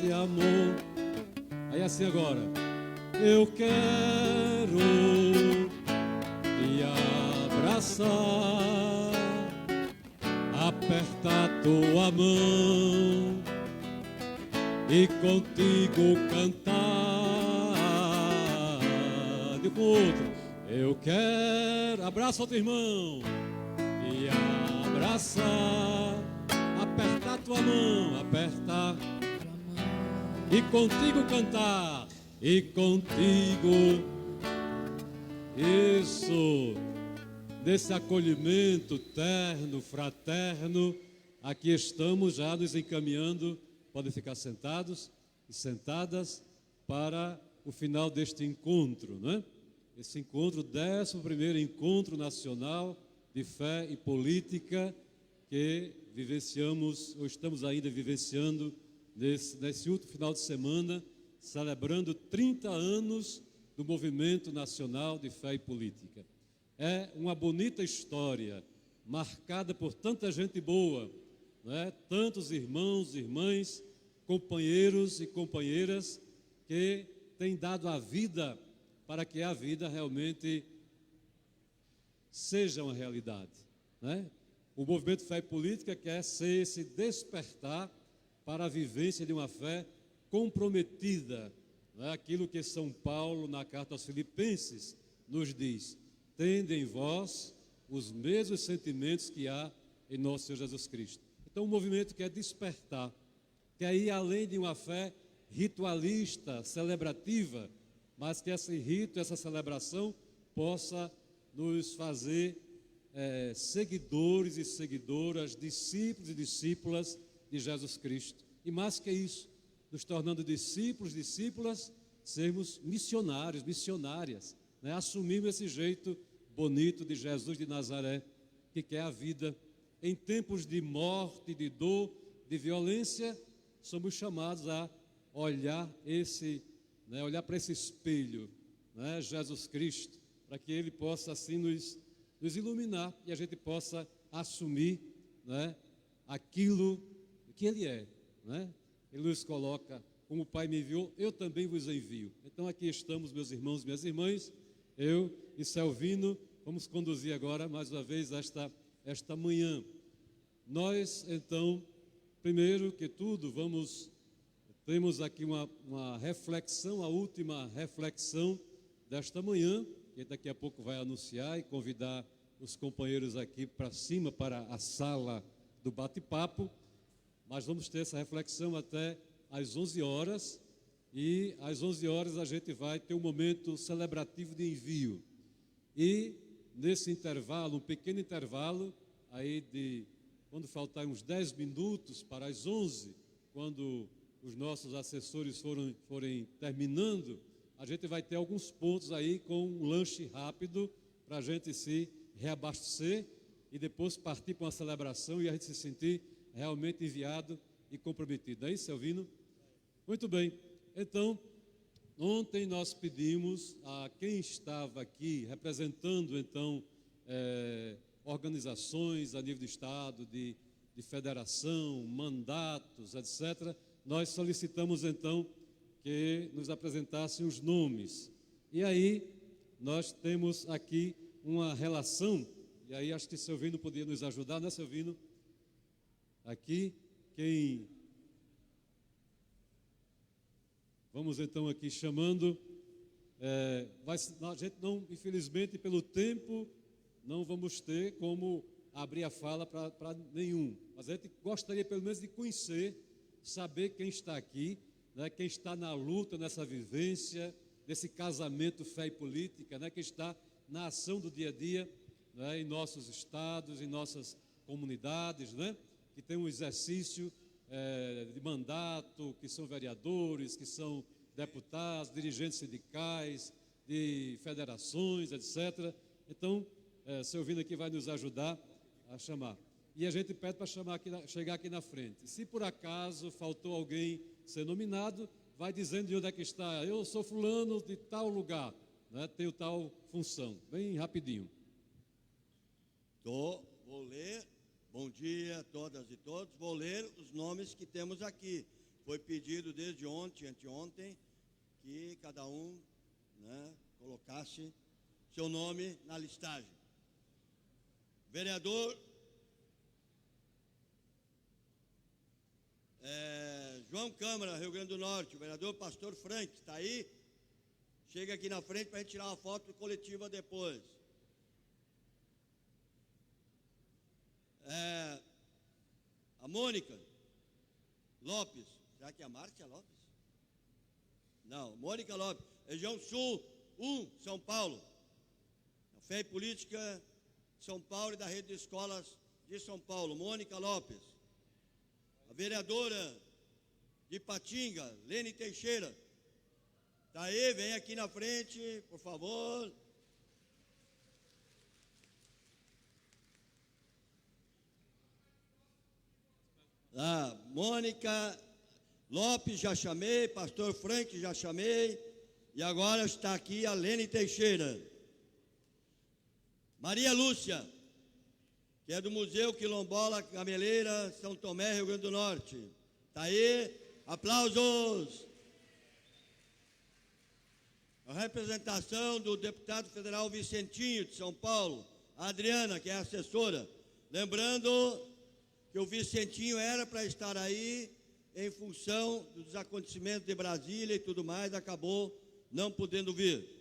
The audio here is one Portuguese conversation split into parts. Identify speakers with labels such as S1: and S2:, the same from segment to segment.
S1: deste amor. Aí assim agora. Eu quero te abraçar, apertar tua mão e contigo cantar. De outro, eu quero, abraça outro irmão, te abraçar, apertar tua mão, apertar e contigo cantar, e contigo, isso, desse acolhimento terno, fraterno, aqui estamos já nos encaminhando, podem ficar sentados e sentadas para o final deste encontro, não é? Esse encontro, 11º Encontro Nacional de Fé e Política, que vivenciamos, ou estamos ainda vivenciando, nesse último final de semana, celebrando 30 anos do Movimento Nacional de Fé e Política. É uma bonita história, marcada por tanta gente boa, né? Tantos irmãos, irmãs, companheiros e companheiras que têm dado a vida para que a vida realmente seja uma realidade, né? O Movimento Fé e Política quer ser esse despertar para a vivência de uma fé comprometida, né? Aquilo que São Paulo, na carta aos Filipenses, nos diz: tende em vós os mesmos sentimentos que há em nosso Senhor Jesus Cristo. Então o movimento quer despertar, quer ir além de uma fé ritualista, celebrativa, mas que esse rito, essa celebração possa nos fazer seguidores e seguidoras, discípulos e discípulas de Jesus Cristo. E mais que isso, nos tornando discípulos, discípulas, sermos missionários, missionárias, né? Assumirmos esse jeito bonito de Jesus de Nazaré, que quer a vida. Em tempos de morte, de dor, de violência, somos chamados a olhar olhar para esse espelho, né? Jesus Cristo, para que Ele possa assim nos iluminar e a gente possa assumir, né, aquilo que Ele é, né? Ele nos coloca, como o Pai me enviou, eu também vos envio. Então aqui estamos, meus irmãos e minhas irmãs, eu e Selvino, vamos conduzir agora mais uma vez esta manhã. Nós, então, primeiro que tudo, temos aqui uma reflexão, a última reflexão desta manhã, que daqui a pouco vai anunciar e convidar os companheiros aqui para cima, para a sala do bate-papo. Mas vamos ter essa reflexão até às 11 horas, e às 11 horas a gente vai ter um momento celebrativo de envio. E nesse intervalo, um pequeno intervalo, aí quando faltar uns 10 minutos para as 11, quando os nossos assessores forem terminando, a gente vai ter alguns pontos aí com um lanche rápido para a gente se reabastecer e depois partir para uma celebração e a gente se sentir realmente enviado e comprometido. É isso, Selvino? Muito bem. Então, ontem nós pedimos a quem estava aqui representando, então, organizações a nível de Estado, de federação, mandatos, etc., nós solicitamos, então, que nos apresentassem os nomes. E aí, nós temos aqui uma relação, e aí acho que Selvino poderia nos ajudar, né, Selvino? Aqui, vamos então aqui chamando, a gente não, infelizmente, pelo tempo, não vamos ter como abrir a fala para nenhum, mas a gente gostaria pelo menos de conhecer, saber quem está aqui, né, quem está na luta, nessa vivência, nesse casamento fé e política, né, quem está na ação do dia a dia, né, em nossos estados, em nossas comunidades, né, que tem um exercício de mandato, que são vereadores, que são deputados, dirigentes sindicais, de federações, etc. Então, Selvino aqui vai nos ajudar a chamar. E a gente pede para chegar aqui na frente. Se por acaso faltou alguém ser nominado, vai dizendo de onde é que está. Eu sou fulano de tal lugar, né? Tenho tal função. Bem rapidinho.
S2: Vou ler. Bom dia a todas e todos. Vou ler os nomes que temos aqui. Foi pedido desde ontem, anteontem, que cada um, né, colocasse seu nome na listagem. Vereador João Câmara, Rio Grande do Norte, o vereador Pastor Frank, está aí? Chega aqui na frente para a gente tirar uma foto coletiva depois. A Mônica Lopes, será que é a Márcia Lopes? Não, Mônica Lopes, região Sul 1, São Paulo. Fé e Política São Paulo e da Rede de Escolas de São Paulo, Mônica Lopes. A vereadora de Patinga, Lene Teixeira. Está aí, vem aqui na frente, por favor. Mônica Lopes, já chamei, Pastor Frank, já chamei. E agora está aqui a Lene Teixeira. Maria Lúcia, que é do Museu Quilombola Gameleira, São Tomé, Rio Grande do Norte. Está aí, aplausos. A representação do deputado federal Vicentinho, de São Paulo, a Adriana, que é assessora. Lembrando que o Vicentinho era para estar aí em função dos acontecimentos de Brasília e tudo mais, acabou não podendo vir.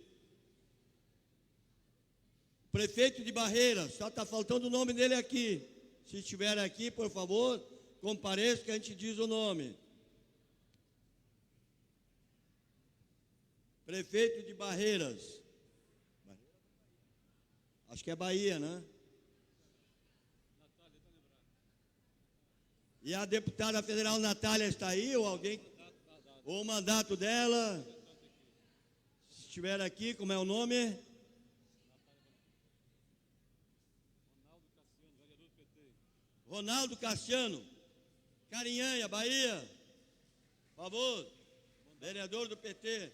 S2: Prefeito de Barreiras, só está faltando o nome dele aqui. Se estiver aqui, por favor, compareça que a gente diz o nome. Prefeito de Barreiras. Acho que é Bahia, né? E a deputada federal Natália está aí, ou alguém? Ou o mandato dela? Se estiver aqui, como é o nome? Ronaldo Cassiano, Carinhanha, Bahia. Por favor, vereador do PT.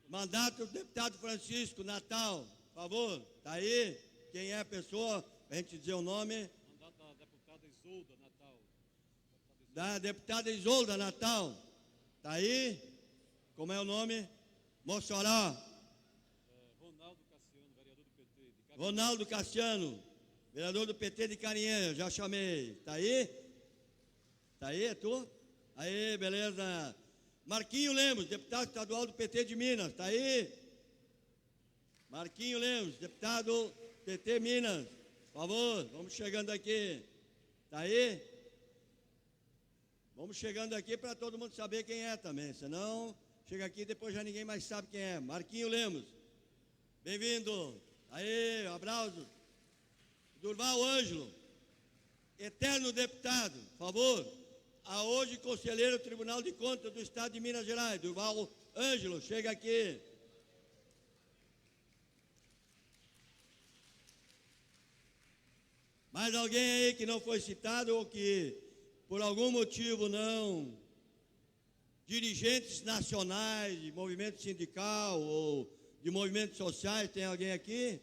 S2: Mandato do deputado Francisco, Natal. Por favor, está aí? Quem é a pessoa? Para a gente dizer o nome.
S1: Mandato da deputada Isolda, Natal.
S2: Da deputada Isolda, Natal. Está aí? Como é o nome? Mossoró.
S1: Ronaldo Cassiano, vereador do PT.
S2: Ronaldo Cassiano, vereador do PT de Carinhanha, já chamei. Está aí? Está aí, é tu? Aí, beleza. Marquinho Lemos, deputado estadual do PT de Minas, está aí? Marquinho Lemos, deputado PT Minas, por favor, vamos chegando aqui. Está aí? Vamos chegando aqui para todo mundo saber quem é também, senão chega aqui e depois já ninguém mais sabe quem é. Marquinho Lemos, bem-vindo. Aí, um abraço. Durval Ângelo, eterno deputado, por favor. A hoje conselheiro do Tribunal de Contas do Estado de Minas Gerais, Durval Ângelo, chega aqui. Mais alguém aí que não foi citado ou que por algum motivo não? Dirigentes nacionais de movimento sindical ou de movimentos sociais, tem alguém aqui?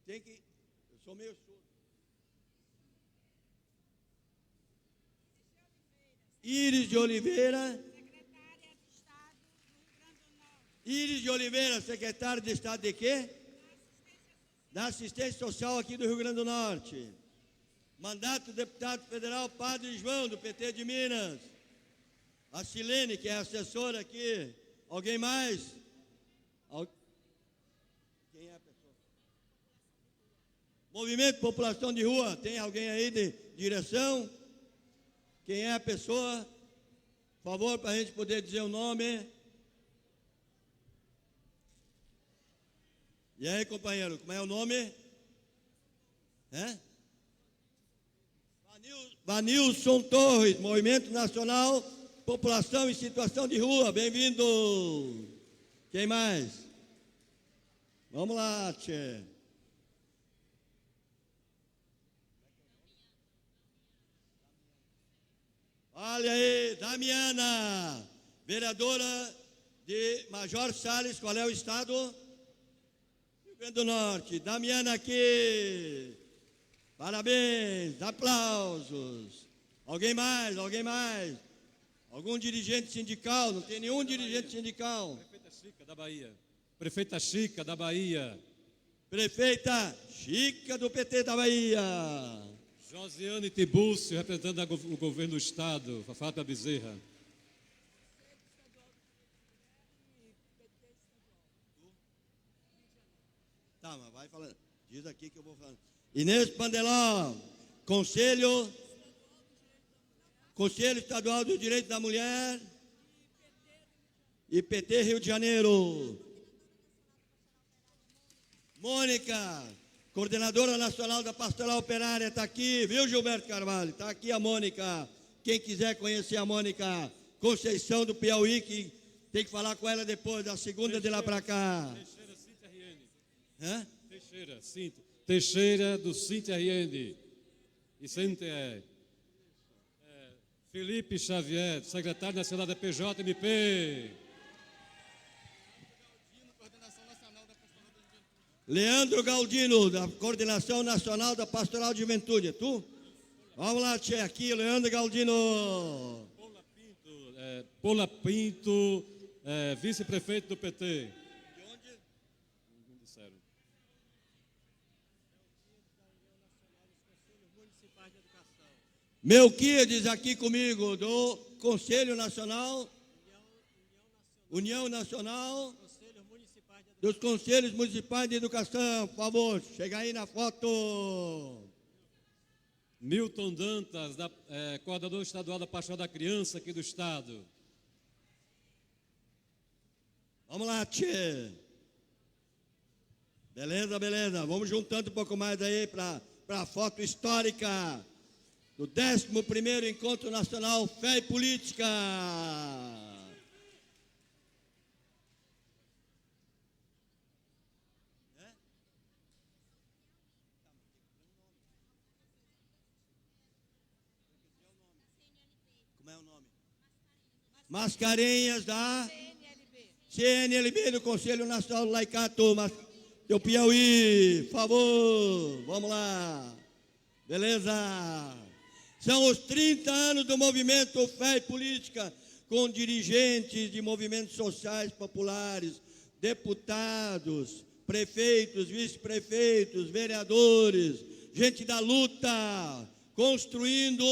S2: Tem que... Eu sou meio surdo. Iris de Oliveira.
S3: Secretária de Estado do Rio Grande do Norte.
S2: Iris de Oliveira, secretária de Estado de quê? Da Assistência Social aqui do Rio Grande do Norte. Mandato do deputado federal Padre João, do PT de Minas. A Silene, que é assessora aqui. Alguém mais? Quem é a pessoa? Movimento População de Rua. Tem alguém aí de direção? Quem é a pessoa? Por favor, para a gente poder dizer o nome. E aí, companheiro, como é o nome? Vanilson Torres, Movimento Nacional População em Situação de Rua. Bem-vindo. Quem mais? Vamos lá, tchê. Olha aí, Damiana, vereadora de Major Salles, qual é o estado? Rio Grande do Norte. Damiana aqui. Parabéns, aplausos. Alguém mais, alguém mais? Algum dirigente sindical? Não tem nenhum dirigente sindical.
S1: Prefeita Chica da Bahia. Prefeita Chica da Bahia.
S2: Prefeita Chica do PT da Bahia.
S1: Josiane Tibúrcio, representando o governo do Estado, Fátima Bezerra.
S2: Tá, mas vai falando. Diz aqui que eu vou falando. Inês Pandeló, Conselho Estadual do Direito da Mulher e PT Rio de Janeiro. Mônica, coordenadora nacional da Pastoral Operária, está aqui, viu, Gilberto Carvalho? Está aqui a Mônica. Quem quiser conhecer a Mônica Conceição do Piauí, que tem que falar com ela depois, da segunda de lá para cá.
S1: Teixeira, Cíntia Riene.
S2: Hã?
S1: Teixeira, Cíntia. Teixeira do Cíntia Riene. E Cíntia Felipe Xavier, secretário nacional da PJMP.
S2: Leandro Galdino, da Coordenação Nacional da Pastoral de Juventude. É tu? Vamos lá, tchê, aqui, Leandro Galdino.
S1: Paula Pinto, vice-prefeito do PT.
S2: De onde?
S1: Não disseram.
S2: Melquiades aqui comigo, do Conselho Nacional, União Nacional dos Conselhos Municipais de Educação. Por favor, chega aí na foto.
S1: Milton Dantas, coordenador estadual da Pastoral da Criança aqui do Estado.
S2: Vamos lá, tchê. Beleza, beleza. Vamos juntando um pouco mais aí para a foto histórica do 11º Encontro Nacional Fé e Política. Como é o nome? Mascarenhas da CNLB do Conselho Nacional do Laicato do Piauí. Por favor, vamos lá. Beleza? São os 30 anos do movimento Fé e Política, com dirigentes de movimentos sociais populares, deputados, prefeitos, vice-prefeitos, vereadores, gente da luta, construindo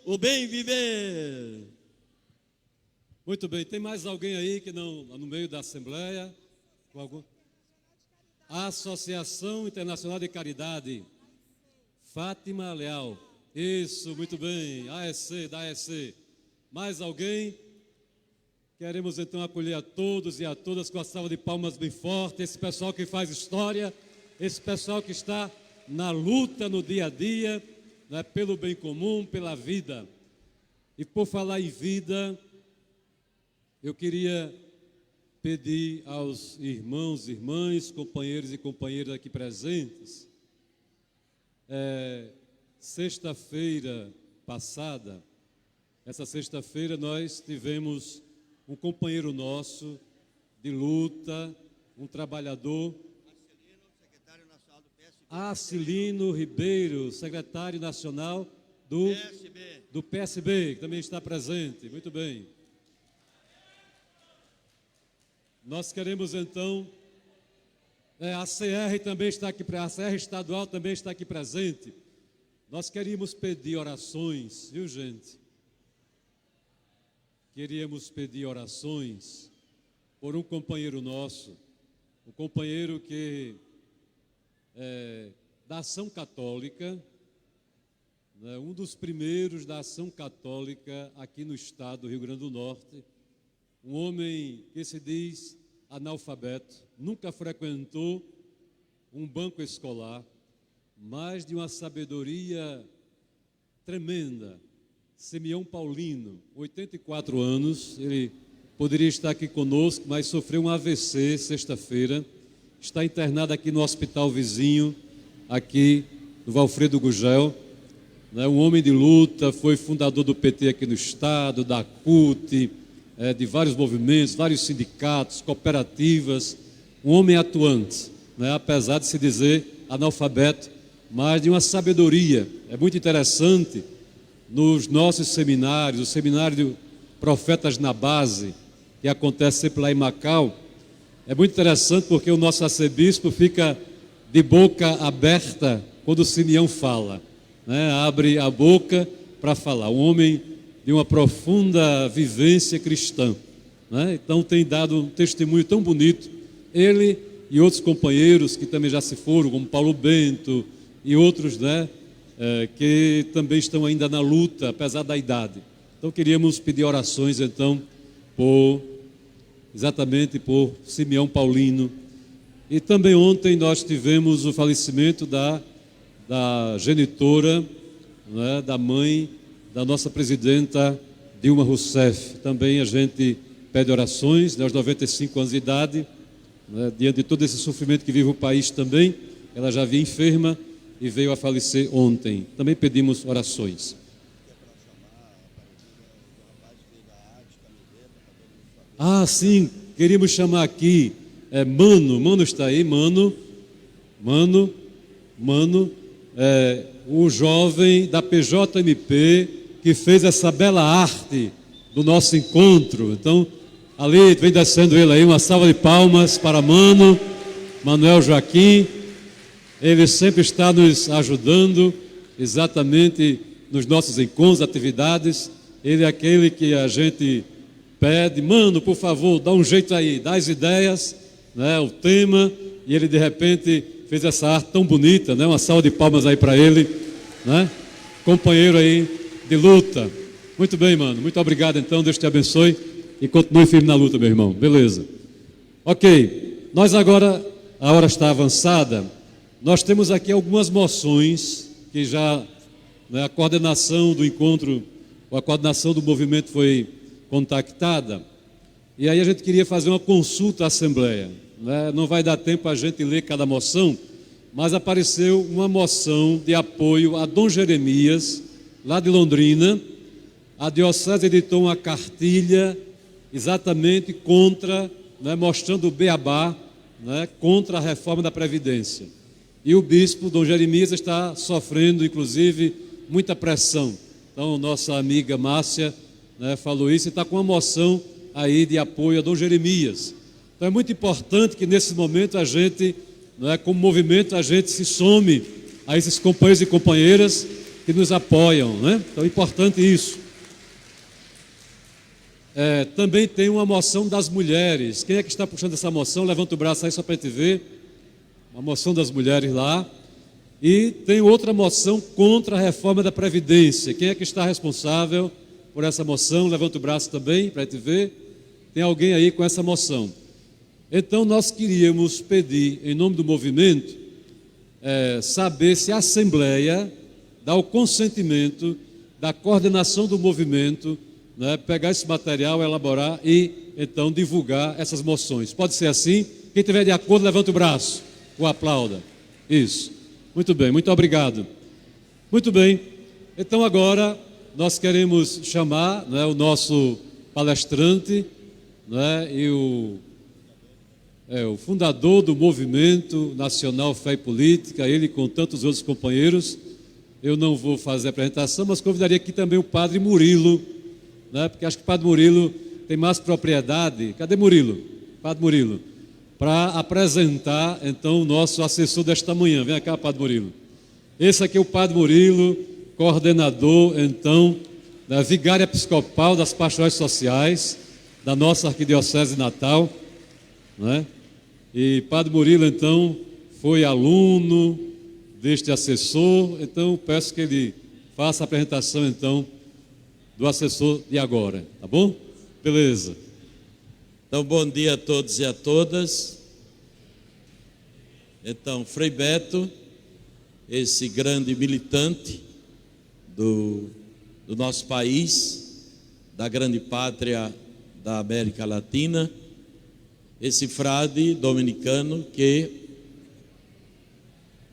S2: o bem viver.
S1: Muito bem, tem mais alguém aí que não, no meio da Assembleia? Com algum? Associação Internacional de Caridade. Fátima Leal. Isso, muito bem. AEC, da AEC. Mais alguém? Queremos então acolher a todos e a todas com a salva de palmas bem forte. Esse pessoal que faz história, esse pessoal que está na luta no dia a dia, né, pelo bem comum, pela vida. E por falar em vida, eu queria pedir aos irmãos, irmãs, companheiros e companheiras aqui presentes, sexta-feira passada, essa sexta-feira nós tivemos um companheiro nosso de luta, um trabalhador, Acilino Ribeiro, secretário nacional do PSB, que também está presente. Muito bem. Nós queremos então, a CR também está aqui, a CR estadual também está aqui presente. Nós queríamos pedir orações, viu, gente? Queríamos pedir orações por um companheiro nosso, um companheiro que da Ação Católica, né, um dos primeiros da Ação Católica aqui no estado do Rio Grande do Norte, um homem que se diz analfabeto, nunca frequentou um banco escolar, mas de uma sabedoria tremenda. Simeão Paulino, 84 anos, ele poderia estar aqui conosco, mas sofreu um AVC sexta-feira, está internado aqui no hospital vizinho, aqui no Valfredo Gugel, né, um homem de luta, foi fundador do PT aqui no estado, da CUT, de vários movimentos, vários sindicatos, cooperativas, um homem atuante, né, apesar de se dizer analfabeto, mas de uma sabedoria. É muito interessante nos nossos seminários, o seminário de Profetas na Base, que acontece sempre lá em Macau. É muito interessante porque o nosso arcebispo fica de boca aberta quando o Simeão fala, né? Abre a boca para falar. Um homem de uma profunda vivência cristã, né? Então tem dado um testemunho tão bonito. Ele e outros companheiros que também já se foram, como Paulo Bento e outros, né? Que também estão ainda na luta, apesar da idade. Então queríamos pedir orações, então, exatamente por Simeão Paulino. E também ontem nós tivemos o falecimento da genitora, né, da mãe da nossa presidenta Dilma Rousseff. Também a gente pede orações, né, aos 95 anos de idade, né, diante de todo esse sofrimento que vive o país também. Ela já vinha enferma e veio a falecer ontem. Também pedimos orações. Ah, sim, queríamos chamar aqui Mano está aí, Mano, o jovem da PJMP que fez essa bela arte do nosso encontro. Então, ali vem descendo ele aí, uma salva de palmas para Mano, Manuel Joaquim. Ele sempre está nos ajudando, exatamente nos nossos encontros, atividades. Ele é aquele que a gente pede, Mano, por favor, dá um jeito aí, dá as ideias, né, o tema, e ele de repente fez essa arte tão bonita, né, uma salva de palmas aí para ele, né, companheiro aí de luta. Muito bem, Mano, muito obrigado então, Deus te abençoe e continue firme na luta, meu irmão, beleza. Ok, nós agora, a hora está avançada, nós temos aqui algumas moções que já, né, a coordenação do encontro, a coordenação do movimento foi contactada, e aí a gente queria fazer uma consulta à Assembleia, né? Não vai dar tempo a gente ler cada moção, mas apareceu uma moção de apoio a Dom Jeremias, lá de Londrina. A Diocese editou uma cartilha exatamente contra, né, mostrando o beabá, né, contra a reforma da Previdência. E o bispo, Dom Jeremias, está sofrendo, inclusive, muita pressão. Então, nossa amiga Márcia, né, falou isso e está com uma moção aí de apoio a Dom Jeremias. Então é muito importante que nesse momento a gente, né, como movimento, a gente se some a esses companheiros e companheiras que nos apoiam, né? Então é importante isso. Também tem uma moção das mulheres. Quem é que está puxando essa moção? Levanta o braço aí só para a gente ver. Uma moção das mulheres lá. E tem outra moção contra a reforma da Previdência. Quem é que está responsável por essa moção? Levanta o braço também para a gente ver. Tem alguém aí com essa moção. Então nós queríamos pedir, em nome do movimento, saber se a Assembleia dá o consentimento da coordenação do movimento, né, pegar esse material, elaborar e então divulgar essas moções. Pode ser assim? Quem estiver de acordo, levanta o braço, ou aplauda. Isso. Muito bem, muito obrigado. Muito bem. Então agora nós queremos chamar, né, o nosso palestrante, né, e o fundador do Movimento Nacional Fé e Política, ele com tantos outros companheiros. Eu não vou fazer a apresentação, mas convidaria aqui também o Padre Murilo, né, porque acho que o Padre Murilo tem mais propriedade. Cadê Murilo? Padre Murilo, para apresentar então o nosso assessor desta manhã. Vem cá, Padre Murilo. Esse aqui é o Padre Murilo, coordenador então da Vigária Episcopal das Pastorais Sociais da nossa Arquidiocese de Natal, né? E Padre Murilo então foi aluno deste assessor, então peço que ele faça a apresentação então do assessor de agora, tá bom? Beleza.
S4: Então, bom dia a todos e a todas. Então, Frei Beto, esse grande militante do nosso país, da grande pátria da América Latina, esse frade dominicano que,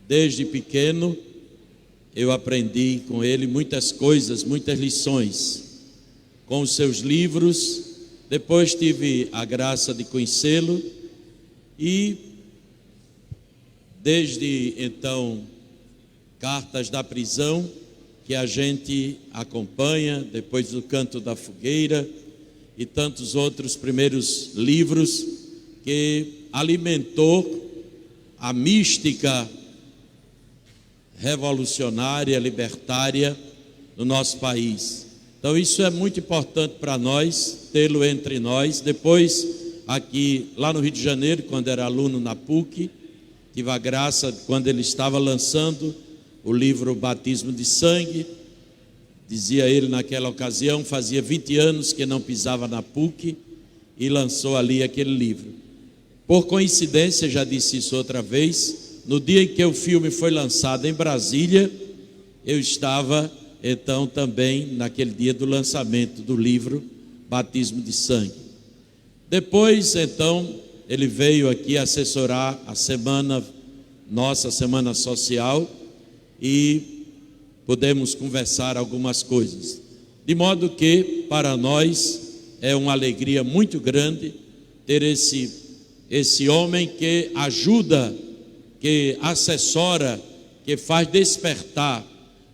S4: desde pequeno, eu aprendi com ele muitas coisas, muitas lições, com os seus livros. Depois tive a graça de conhecê-lo e, desde então, Cartas da Prisão, que a gente acompanha, depois do Canto da Fogueira e tantos outros primeiros livros que alimentou a mística revolucionária, libertária no nosso país. Então isso é muito importante para nós, tê-lo entre nós. Depois, aqui, lá no Rio de Janeiro, quando era aluno na PUC, tive a graça, quando ele estava lançando o livro Batismo de Sangue, dizia ele naquela ocasião, fazia 20 anos que não pisava na PUC e lançou ali aquele livro. Por coincidência, já disse isso outra vez, no dia em que o filme foi lançado em Brasília, eu estava então também naquele dia do lançamento do livro Batismo de Sangue. Depois, então, ele veio aqui assessorar a nossa semana social, e podemos conversar algumas coisas. De modo que, para nós, é uma alegria muito grande ter esse homem que ajuda, que assessora, que faz despertar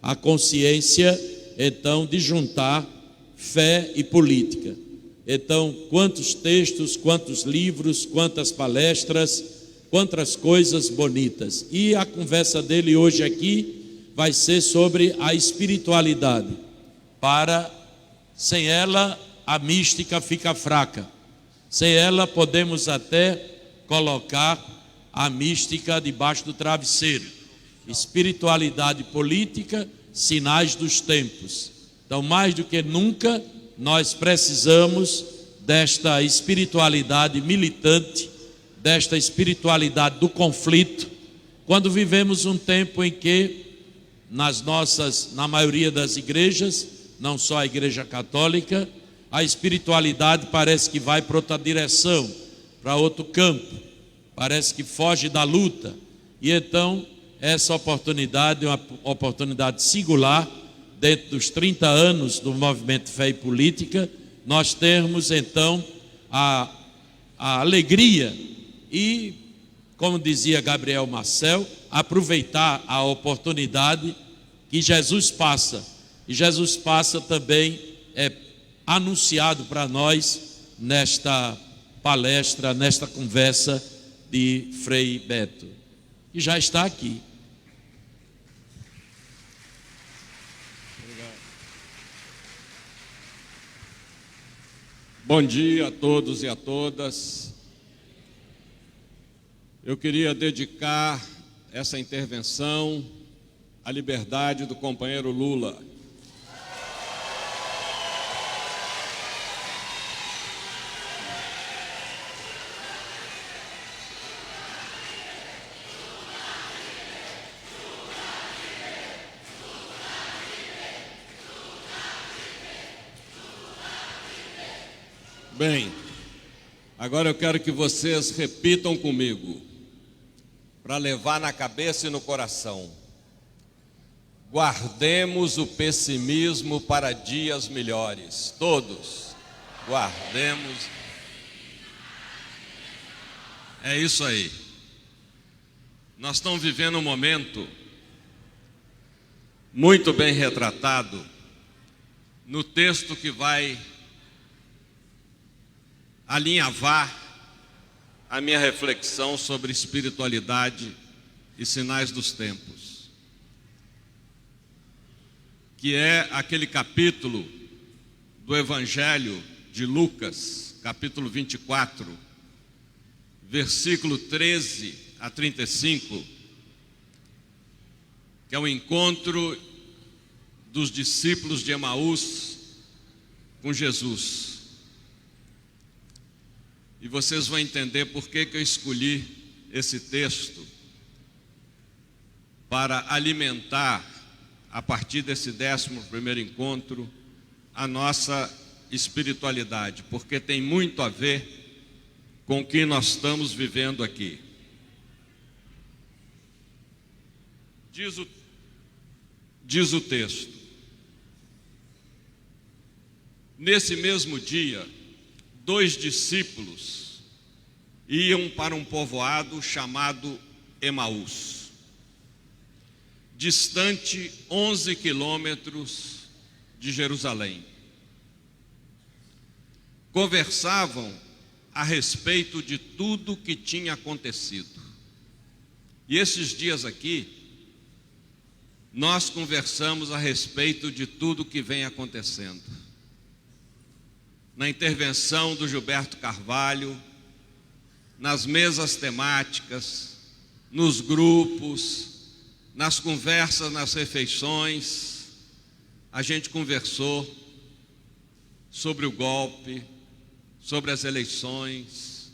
S4: a consciência, então, de juntar fé e política. Então, quantos textos, quantos livros, quantas palestras, quantas coisas bonitas. E a conversa dele hoje aqui vai ser sobre a espiritualidade. Sem ela, a mística fica fraca. Sem ela, podemos até colocar a mística debaixo do travesseiro. Espiritualidade política, sinais dos tempos. Então, mais do que nunca, nós precisamos desta espiritualidade militante, desta espiritualidade do conflito, quando vivemos um tempo em que na maioria das igrejas, não só a Igreja Católica, a espiritualidade parece que vai para outra direção, para outro campo, parece que foge da luta. E então, essa oportunidade é uma oportunidade singular, dentro dos 30 anos do movimento Fé e Política, nós termos então a alegria e, como dizia Gabriel Marcel, aproveitar a oportunidade que Jesus passa. E Jesus passa também é anunciado para nós nesta palestra, nesta conversa de Frei Beto, que já está aqui.
S5: Bom dia a todos e a todas. Eu queria dedicar essa intervenção à liberdade do companheiro Lula. Bem, agora eu quero que vocês repitam comigo, para levar na cabeça e no coração. Guardemos o pessimismo para dias melhores. Todos, guardemos. É isso aí. Nós estamos vivendo um momento muito bem retratado no texto que vai alinhavar a minha reflexão sobre espiritualidade e sinais dos tempos, que é aquele capítulo do Evangelho de Lucas, capítulo 24, versículo 13 a 35, que é o encontro dos discípulos de Emaús com Jesus. E vocês vão entender por que eu escolhi esse texto para alimentar, a partir desse 11º encontro, a nossa espiritualidade, porque tem muito a ver com o que nós estamos vivendo aqui. Diz o texto: nesse mesmo dia, 2 discípulos iam para um povoado chamado Emaús, distante 11 quilômetros de Jerusalém. Conversavam a respeito de tudo que tinha acontecido. E esses dias aqui, nós conversamos a respeito de tudo que vem acontecendo. Na intervenção do Gilberto Carvalho, nas mesas temáticas, nos grupos, nas conversas, nas refeições, a gente conversou sobre o golpe, sobre as eleições,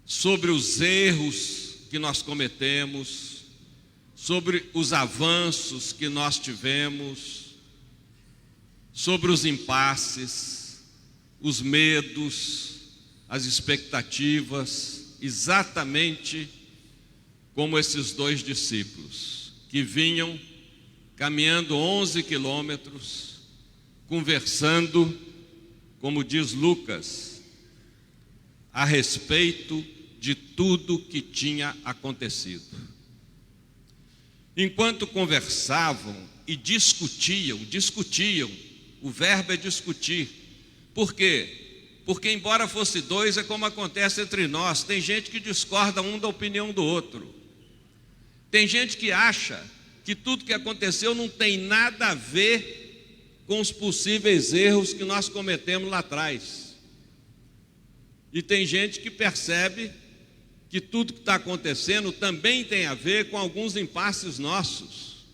S5: sobre os erros que nós cometemos, sobre os avanços que nós tivemos, sobre os impasses, os medos, as expectativas, exatamente como esses dois discípulos que vinham caminhando 11 quilômetros, conversando, como diz Lucas, a respeito de tudo que tinha acontecido. Enquanto conversavam e discutiam, o verbo é discutir. Por quê? Porque embora fosse dois, é como acontece entre nós, tem gente que discorda um da opinião do outro. Tem gente que acha que tudo que aconteceu não tem nada a ver com os possíveis erros que nós cometemos lá atrás. E tem gente que percebe que tudo que está acontecendo também tem a ver com alguns impasses nossos.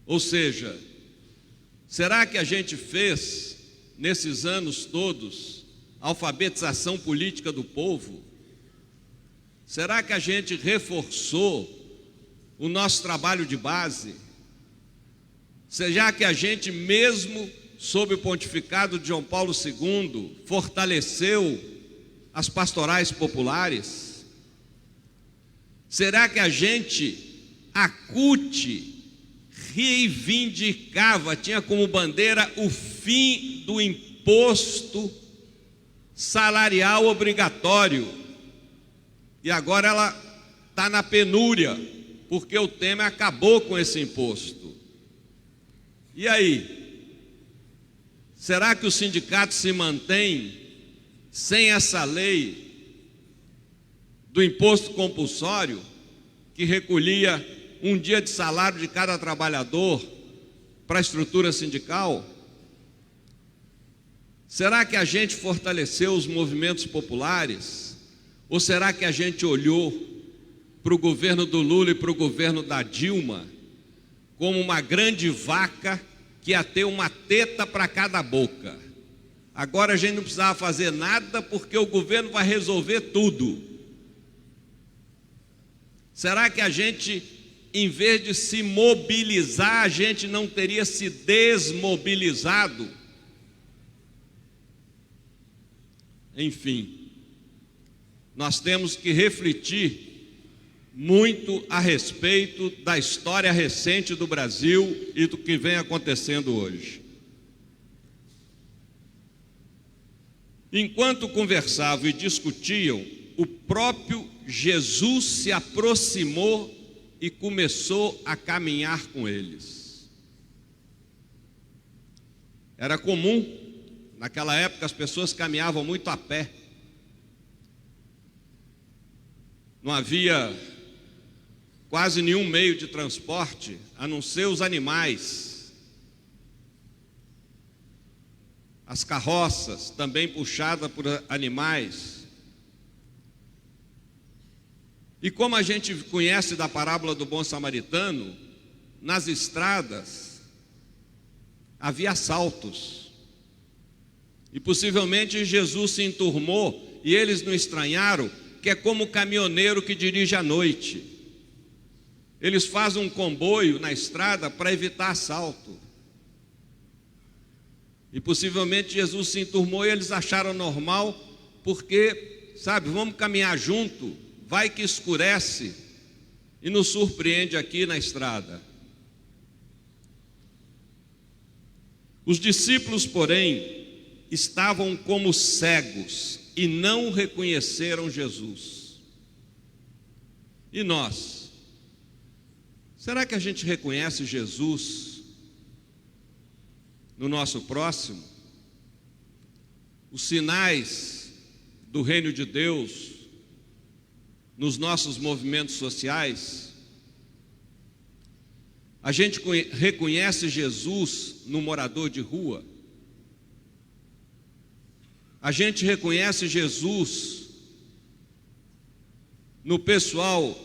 S5: Ou seja, será que a gente fez, nesses anos todos, a alfabetização política do povo? Será que a gente reforçou o nosso trabalho de base? Será que a gente, mesmo sob o pontificado de João Paulo II, fortaleceu as pastorais populares? Será que a gente, a CUT, reivindicava, tinha como bandeira o fim do imposto salarial obrigatório? E agora ela está na penúria, porque o Temer acabou com esse imposto. E aí? Será que o sindicato se mantém sem essa lei do imposto compulsório, que recolhia um dia de salário de cada trabalhador para a estrutura sindical? Será que a gente fortaleceu os movimentos populares? Ou será que a gente olhou para o governo do Lula e para o governo da Dilma como uma grande vaca que ia ter uma teta para cada boca? Agora a gente não precisava fazer nada porque o governo vai resolver tudo. Será que a gente, em vez de se mobilizar, a gente não teria se desmobilizado? Enfim, nós temos que refletir muito a respeito da história recente do Brasil e do que vem acontecendo hoje. Enquanto conversavam e discutiam, o próprio Jesus se aproximou e começou a caminhar com eles. Era comum, naquela época as pessoas caminhavam muito a pé. Não havia quase nenhum meio de transporte, a não ser os animais. As carroças, também puxadas por animais. E como a gente conhece da parábola do bom samaritano, nas estradas havia assaltos. E possivelmente Jesus se enturmou e eles não estranharam, que é como o caminhoneiro que dirige à noite. Eles fazem um comboio na estrada para evitar assalto. E possivelmente Jesus se enturmou e eles acharam normal, porque, sabe, vamos caminhar junto, vai que escurece e nos surpreende aqui na estrada. Os discípulos, porém, estavam como cegos e não reconheceram Jesus. E nós? Será que a gente reconhece Jesus no nosso próximo? Os sinais do reino de Deus nos nossos movimentos sociais? A gente reconhece Jesus no morador de rua? A gente reconhece Jesus no pessoal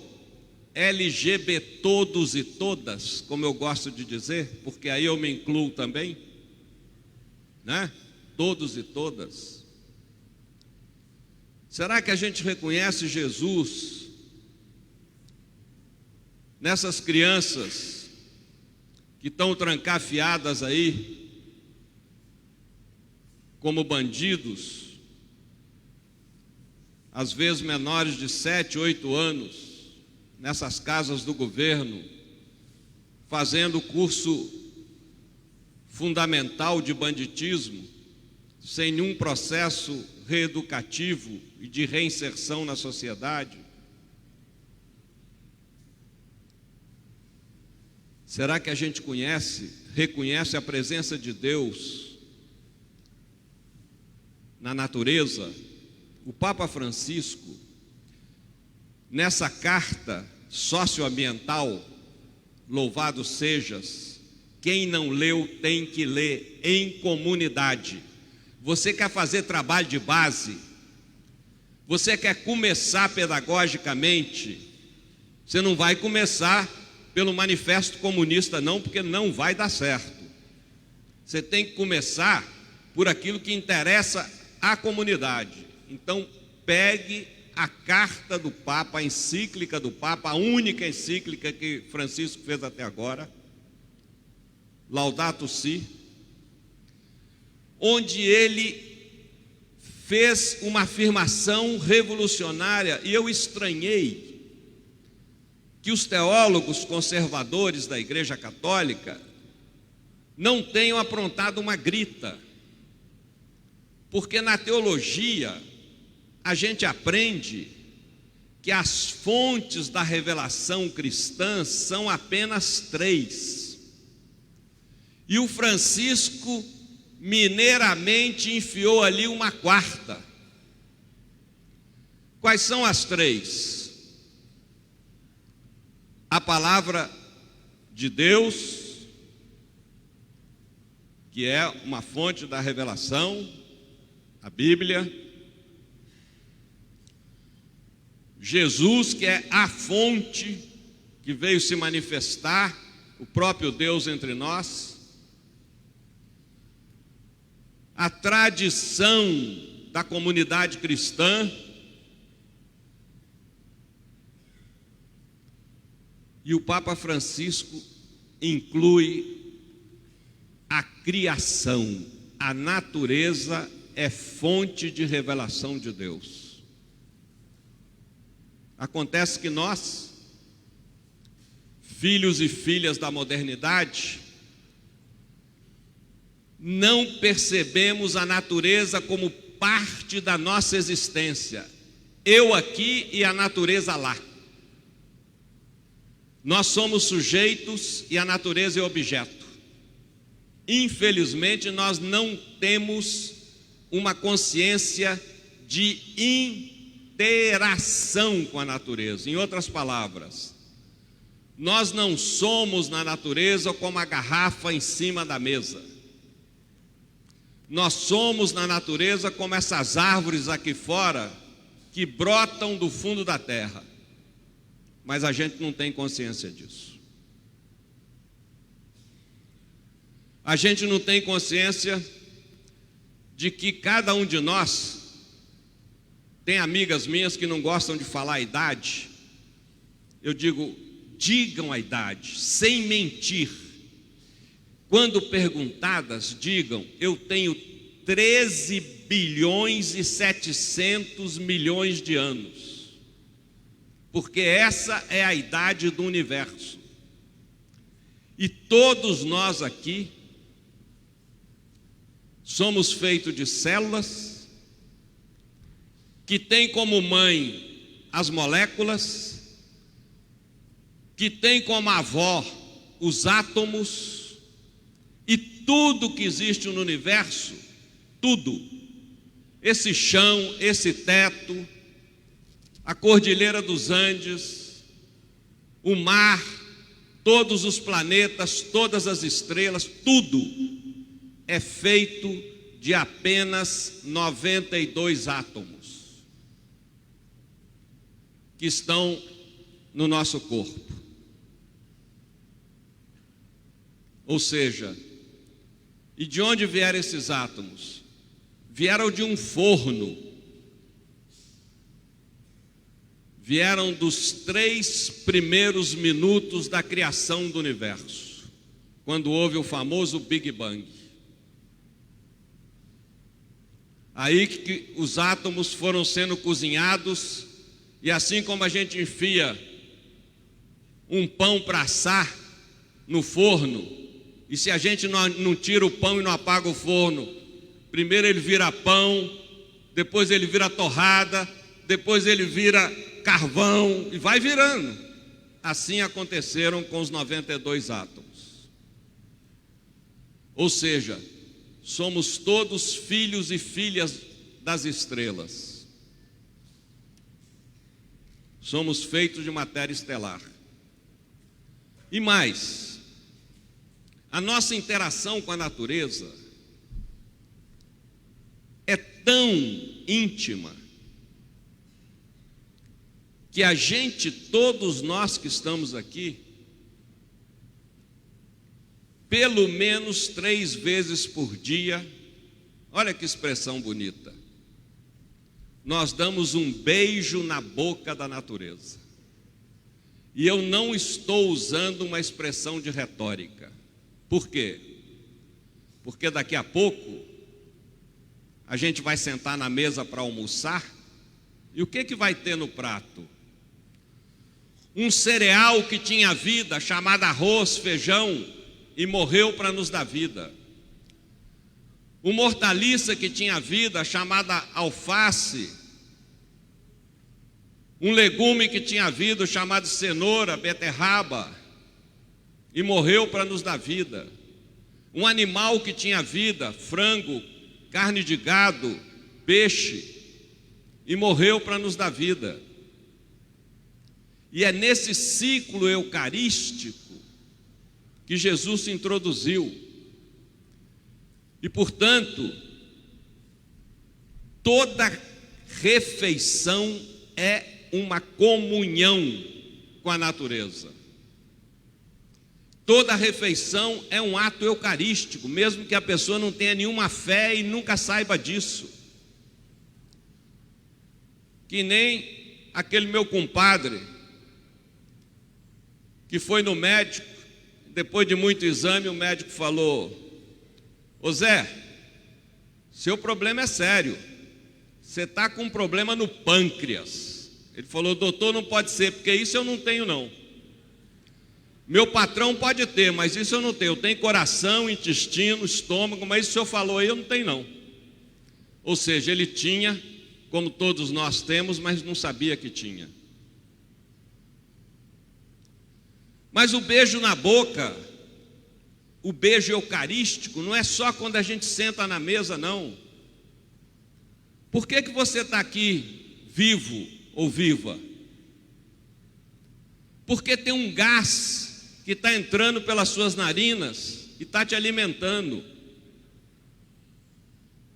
S5: LGBT todos e todas, como eu gosto de dizer, porque aí eu me incluo também, né? Todos e todas. Será que a gente reconhece Jesus nessas crianças que estão trancafiadas aí como bandidos, às vezes menores de 7, 8 anos, nessas casas do governo, fazendo curso fundamental de banditismo, sem nenhum processo reeducativo e de reinserção na sociedade? Será que a gente reconhece a presença de Deus na natureza? O Papa Francisco, nessa carta socioambiental, louvado sejas, quem não leu tem que ler em comunidade. Você quer fazer trabalho de base? Você quer começar pedagogicamente? Você não vai começar pelo Manifesto Comunista não, porque não vai dar certo. Você tem que começar por aquilo que interessa à comunidade. Então, pegue a carta do Papa, a encíclica do Papa, a única encíclica que Francisco fez até agora, Laudato Si, onde ele fez uma afirmação revolucionária, e eu estranhei que os teólogos conservadores da Igreja Católica não tenham aprontado uma grita, porque na teologia a gente aprende que as fontes da revelação cristã são apenas 3. E o Francisco mineiramente enfiou ali uma 4ª. Quais são as 3? A palavra de Deus, que é uma fonte da revelação, a Bíblia. Jesus, que é a fonte que veio se manifestar, o próprio Deus entre nós. A tradição da comunidade cristã. E o Papa Francisco inclui a criação. A natureza é fonte de revelação de Deus. Acontece que nós, filhos e filhas da modernidade, não percebemos a natureza como parte da nossa existência. Eu aqui e a natureza lá. Nós somos sujeitos e a natureza é objeto. Infelizmente, nós não temos uma consciência de interação com a natureza. Em outras palavras, nós não somos na natureza como a garrafa em cima da mesa. Nós somos na natureza como essas árvores aqui fora que brotam do fundo da terra. Mas a gente não tem consciência disso. A gente não tem consciência de que cada um de nós tem amigas minhas que não gostam de falar a idade. Eu digo, digam a idade, sem mentir. Quando perguntadas, digam, eu tenho 13 bilhões e 700 milhões de anos. Porque essa é a idade do universo. E todos nós aqui somos feitos de células que têm como mãe as moléculas, que tem como avó os átomos e tudo que existe no universo, tudo, esse chão, esse teto, a Cordilheira dos Andes, o mar, todos os planetas, todas as estrelas, tudo é feito de apenas 92 átomos que estão no nosso corpo. Ou seja, e de onde vieram esses átomos? Vieram de um forno. Vieram dos 3 primeiros minutos da criação do universo, quando houve o famoso Big Bang. Aí que os átomos foram sendo cozinhados, e assim como a gente enfia um pão para assar no forno, e se a gente não tira o pão e não apaga o forno, primeiro ele vira pão, depois ele vira torrada, depois ele vira carvão, e vai virando. Assim aconteceram com os 92 átomos. Ou seja, somos todos filhos e filhas das estrelas. Somos feitos de matéria estelar. E mais, a nossa interação com a natureza é tão íntima que a gente, todos nós que estamos aqui, pelo menos 3 vezes por dia, olha que expressão bonita, nós damos um beijo na boca da natureza. E eu não estou usando uma expressão de retórica. Por quê? Porque daqui a pouco a gente vai sentar na mesa para almoçar, e o que vai ter no prato? Um cereal que tinha vida, chamado arroz, feijão, e morreu para nos dar vida. Uma hortaliça que tinha vida, chamada alface. Um legume que tinha vida, chamado cenoura, beterraba, e morreu para nos dar vida. Um animal que tinha vida, frango, carne de gado, peixe, e morreu para nos dar vida. E é nesse ciclo eucarístico que Jesus se introduziu. E, portanto, toda refeição é uma comunhão com a natureza. Toda refeição é um ato eucarístico, mesmo que a pessoa não tenha nenhuma fé e nunca saiba disso. Que nem aquele meu compadre que foi no médico, depois de muito exame, o médico falou: ô Zé, seu problema é sério, você está com um problema no pâncreas. Ele falou: doutor, não pode ser, porque isso eu não tenho não. Meu patrão pode ter, mas isso eu não tenho. Eu tenho coração, intestino, estômago, mas isso o senhor falou aí, eu não tenho não. Ou seja, ele tinha, como todos nós temos, mas não sabia que tinha. Mas o beijo na boca, o beijo eucarístico, não é só quando a gente senta na mesa, não. Por que você está aqui vivo ou viva? Porque tem um gás que está entrando pelas suas narinas e está te alimentando.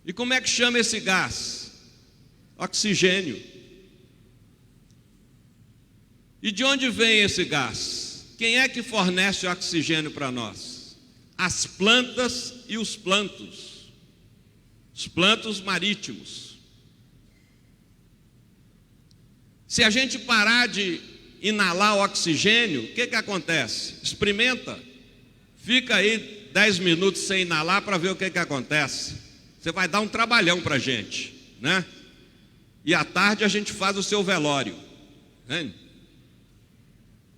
S5: E como é que chama esse gás? Oxigênio. E de onde vem esse gás? Quem é que fornece o oxigênio para nós? As plantas e os plantos marítimos. Se a gente parar de inalar o oxigênio, o que acontece? Experimenta, fica aí 10 minutos sem inalar para ver o que acontece. Você vai dar um trabalhão para a gente, né? E à tarde a gente faz o seu velório, né?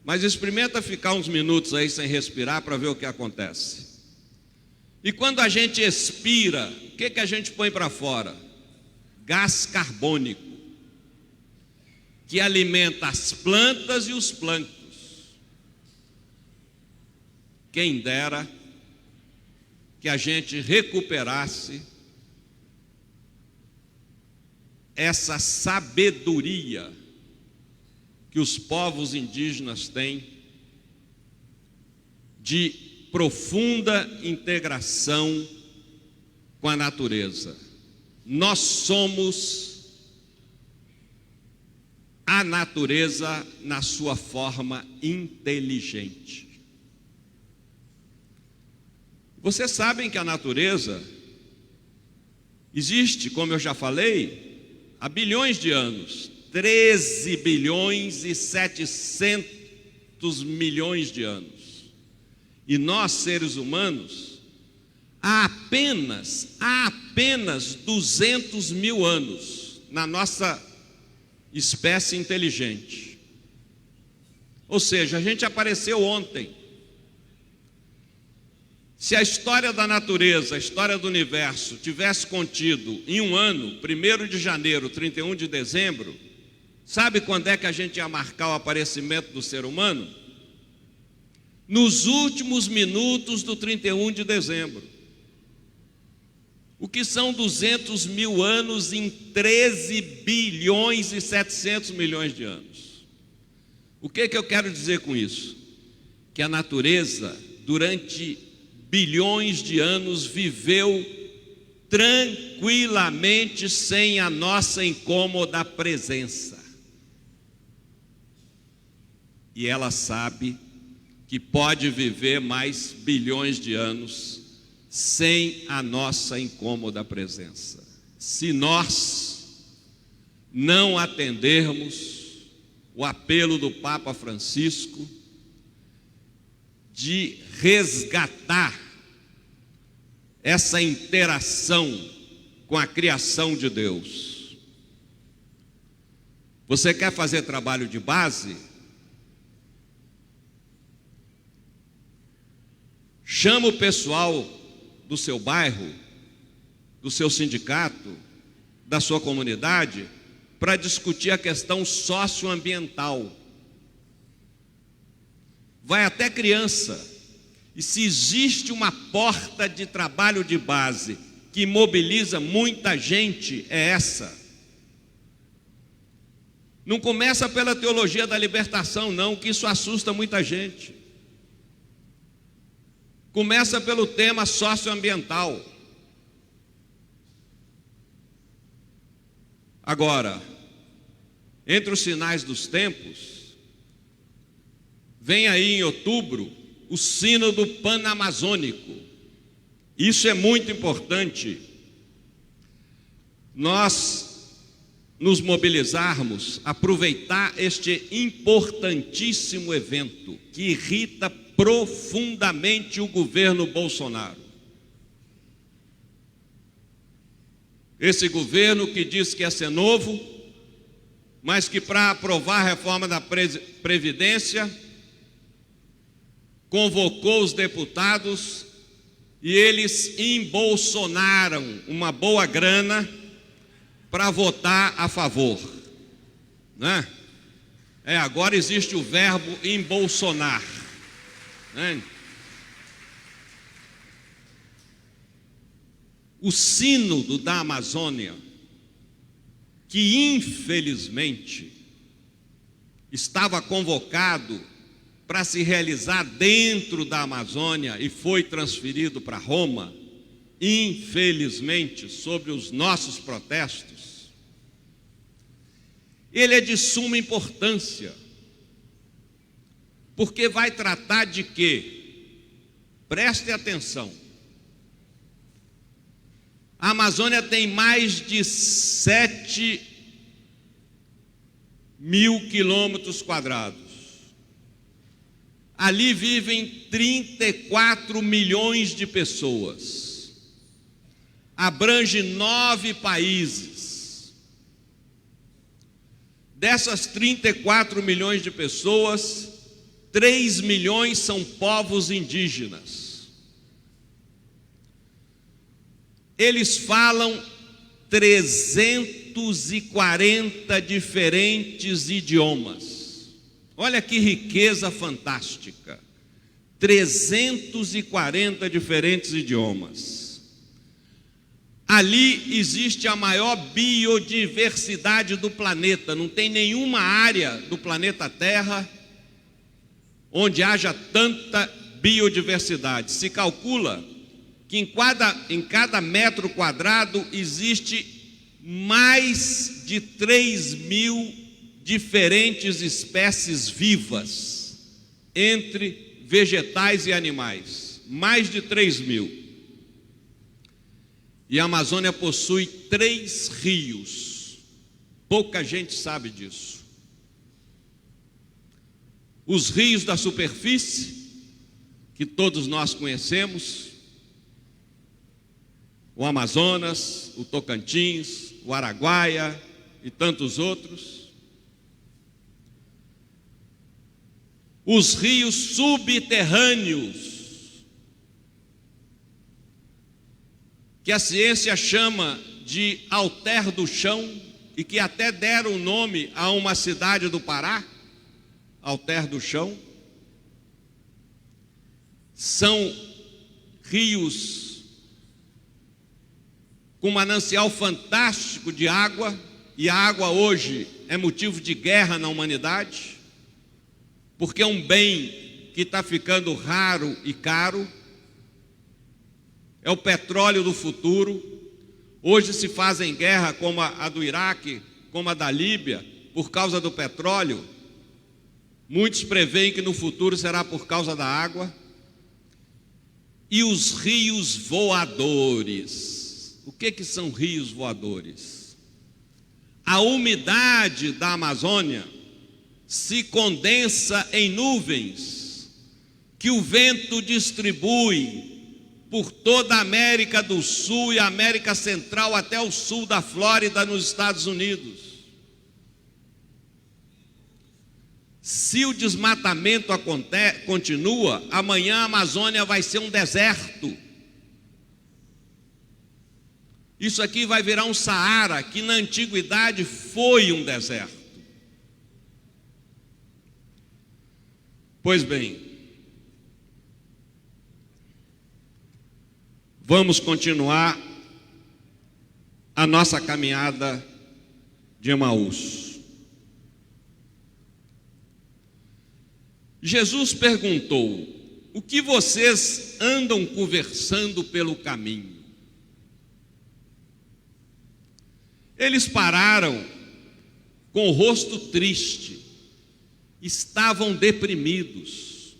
S5: Mas experimenta ficar uns minutos aí sem respirar para ver o que acontece. E quando a gente expira, o que a gente põe para fora? Gás carbônico, que alimenta as plantas e os plânctons. quem dera que a gente recuperasse essa sabedoria que os povos indígenas têm de profunda integração com a natureza. Nós somos a natureza na sua forma inteligente. Vocês sabem que a natureza existe, como eu já falei, há bilhões de anos, 13 bilhões e 700 milhões de anos. E nós, seres humanos, há apenas 200 mil anos na nossa espécie inteligente. Ou seja, a gente apareceu ontem. Se a história da natureza, a história do universo, tivesse contido em um ano, 1º de janeiro, 31 de dezembro, sabe quando é que a gente ia marcar o aparecimento do ser humano? Nos últimos minutos do 31 de dezembro. O que são 200 mil anos em 13 bilhões e 700 milhões de anos. O que eu quero dizer com isso? Que a natureza, durante bilhões de anos, viveu tranquilamente sem a nossa incômoda presença. E ela sabe que pode viver mais bilhões de anos sem a nossa incômoda presença. Se nós não atendermos o apelo do Papa Francisco de resgatar essa interação com a criação de Deus. Você quer fazer trabalho de base? Chama o pessoal do seu bairro, do seu sindicato, da sua comunidade, para discutir a questão socioambiental. Vai até criança. E se existe uma porta de trabalho de base que mobiliza muita gente, é essa. Não começa pela teologia da libertação, não, que isso assusta muita gente. Começa pelo tema socioambiental. Agora, entre os sinais dos tempos, vem aí em outubro o Sínodo Panamazônico. Isso é muito importante. Nós nos mobilizarmos, aproveitar este importantíssimo evento que irrita profundamente o governo Bolsonaro. Esse governo que diz que ia ser novo, mas que para aprovar a reforma da Previdência, convocou os deputados e eles embolsonaram uma boa grana para votar a favor, né? Agora existe o verbo embolsonar, né? O Sínodo da Amazônia, que infelizmente estava convocado para se realizar dentro da Amazônia e foi transferido para Roma, infelizmente, sobre os nossos protestos, ele é de suma importância, porque vai tratar de quê? Prestem atenção. A Amazônia tem mais de 7 mil quilômetros quadrados. Ali vivem 34 milhões de pessoas. Abrange 9 países. Dessas 34 milhões de pessoas, 3 milhões são povos indígenas. Eles falam 340 diferentes idiomas. Olha que riqueza fantástica. 340 diferentes idiomas. Ali existe a maior biodiversidade do planeta. Não tem nenhuma área do planeta Terra onde haja tanta biodiversidade. Se calcula que em cada metro quadrado existe mais de 3.000 diferentes espécies vivas, entre vegetais e animais. Mais de 3.000. E a Amazônia possui 3 rios. Pouca gente sabe disso. Os rios da superfície, que todos nós conhecemos, o Amazonas, o Tocantins, o Araguaia e tantos outros. Os rios subterrâneos, que a ciência chama de alter do chão, e que até deram o nome a uma cidade do Pará, Alter do Chão. São rios com manancial fantástico de água, e a água hoje é motivo de guerra na humanidade, porque é um bem que está ficando raro e caro. É o petróleo do futuro. Hoje se fazem guerra como a do Iraque, como a da Líbia, por causa do petróleo. Muitos preveem que no futuro será por causa da água. E os rios voadores. O que são rios voadores? A umidade da Amazônia se condensa em nuvens que o vento distribui por toda a América do Sul e a América Central até o sul da Flórida, nos Estados Unidos. Se o desmatamento continua, amanhã a Amazônia vai ser um deserto. Isso aqui vai virar um Saara, que na antiguidade foi um deserto. Pois bem, vamos continuar a nossa caminhada de Emaús. Jesus perguntou: o que vocês andam conversando pelo caminho? Eles pararam com o rosto triste, estavam deprimidos,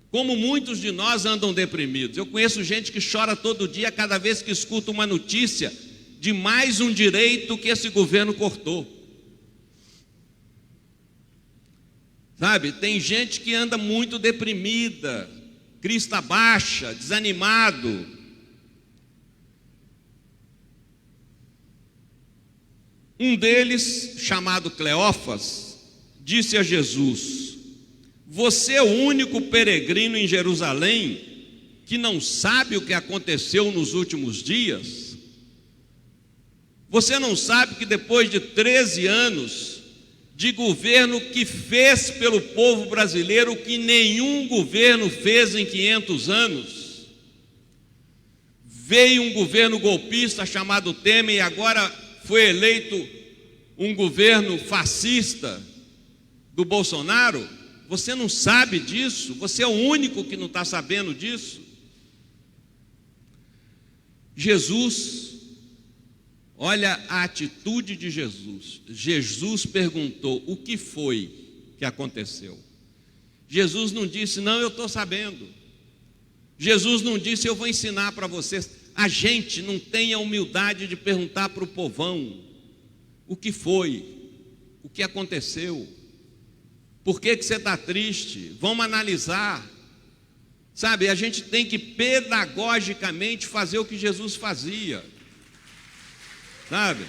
S5: como muitos de nós andam deprimidos. Eu conheço gente que chora todo dia cada vez que escuta uma notícia de mais um direito que esse governo cortou. Sabe, tem gente que anda muito deprimida, crista baixa, desanimado. Um deles, chamado Cleófas, disse a Jesus: você é o único peregrino em Jerusalém que não sabe o que aconteceu nos últimos dias? Você não sabe que depois de 13 anos de governo que fez pelo povo brasileiro o que nenhum governo fez em 500 anos, veio um governo golpista chamado Temer e agora foi eleito um governo fascista do Bolsonaro? Você não sabe disso? Você é o único que não está sabendo disso? Jesus, olha a atitude de Jesus. Jesus perguntou: o que foi que aconteceu? Jesus não disse: não, eu estou sabendo. Jesus não disse: eu vou ensinar para vocês. A gente não tem a humildade de perguntar para o povão o que foi, o que aconteceu, por que você está triste, vamos analisar. Sabe, a gente tem que pedagogicamente fazer o que Jesus fazia, sabe?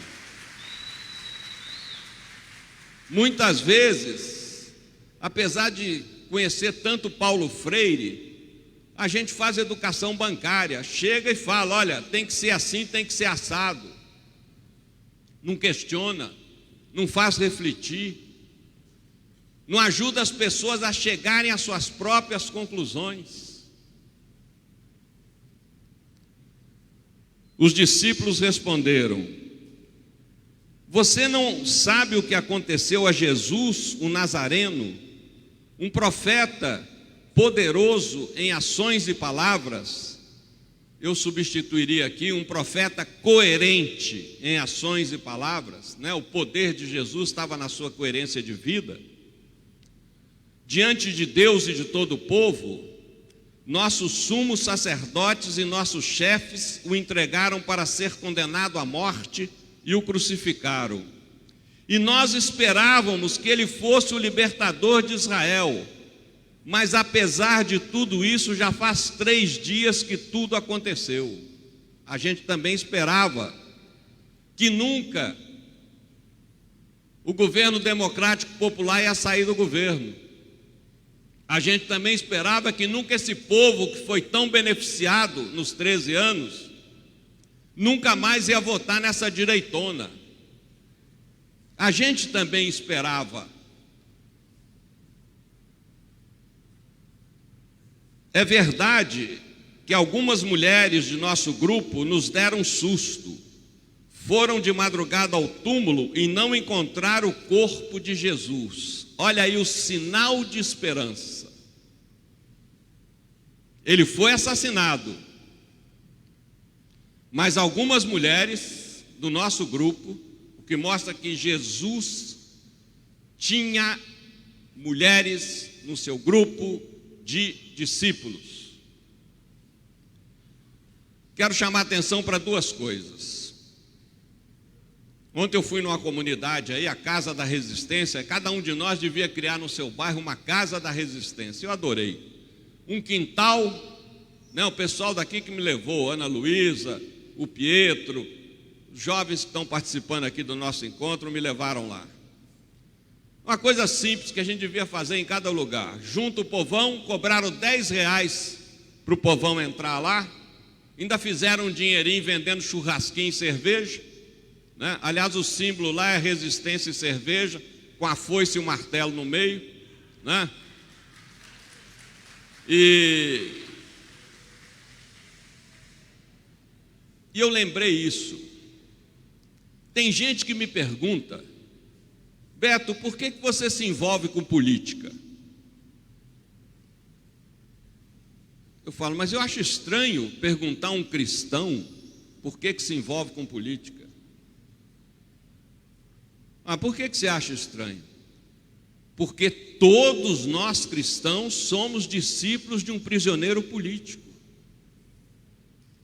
S5: Muitas vezes, apesar de conhecer tanto Paulo Freire, a gente faz educação bancária, chega e fala: olha, tem que ser assim, tem que ser assado. Não questiona, não faz refletir. não ajuda as pessoas a chegarem às suas próprias conclusões. Os discípulos responderam: você não sabe o que aconteceu a Jesus, o Nazareno, um profeta poderoso em ações e palavras? Eu substituiria aqui um profeta coerente em ações e palavras, né? O poder de Jesus estava na sua coerência de vida. Diante de Deus e de todo o povo, nossos sumos sacerdotes e nossos chefes o entregaram para ser condenado à morte e o crucificaram. E nós esperávamos que ele fosse o libertador de Israel. Mas apesar de tudo isso, já faz 3 dias que tudo aconteceu. A gente também esperava que nunca o governo democrático popular ia sair do governo. A gente também esperava que nunca esse povo que foi tão beneficiado nos 13 anos, nunca mais ia votar nessa direitona. A gente também esperava. É verdade que algumas mulheres de nosso grupo nos deram um susto. Foram de madrugada ao túmulo e não encontraram o corpo de Jesus. Olha aí o sinal de esperança. Ele foi assassinado. Mas algumas mulheres do nosso grupo, o que mostra que Jesus tinha mulheres no seu grupo de discípulos. Quero chamar a atenção para 2 coisas. Ontem eu fui numa comunidade aí, a Casa da Resistência. Cada um de nós devia criar no seu bairro uma Casa da Resistência. Eu adorei. Um quintal, né, o pessoal daqui que me levou, Ana Luísa, o Pietro, os jovens que estão participando aqui do nosso encontro me levaram lá. Uma coisa simples que a gente devia fazer em cada lugar. Junto o povão, cobraram R$10 para o povão entrar lá. Ainda fizeram um dinheirinho vendendo churrasquinho e cerveja, né? Aliás, o símbolo lá é resistência e cerveja, com a foice e o martelo no meio, né? E eu lembrei isso. Tem gente que me pergunta: Beto, por que você se envolve com política? Eu falo, mas eu acho estranho perguntar a um cristão por que se envolve com política. Ah, por que você acha estranho? Porque todos nós cristãos somos discípulos de um prisioneiro político.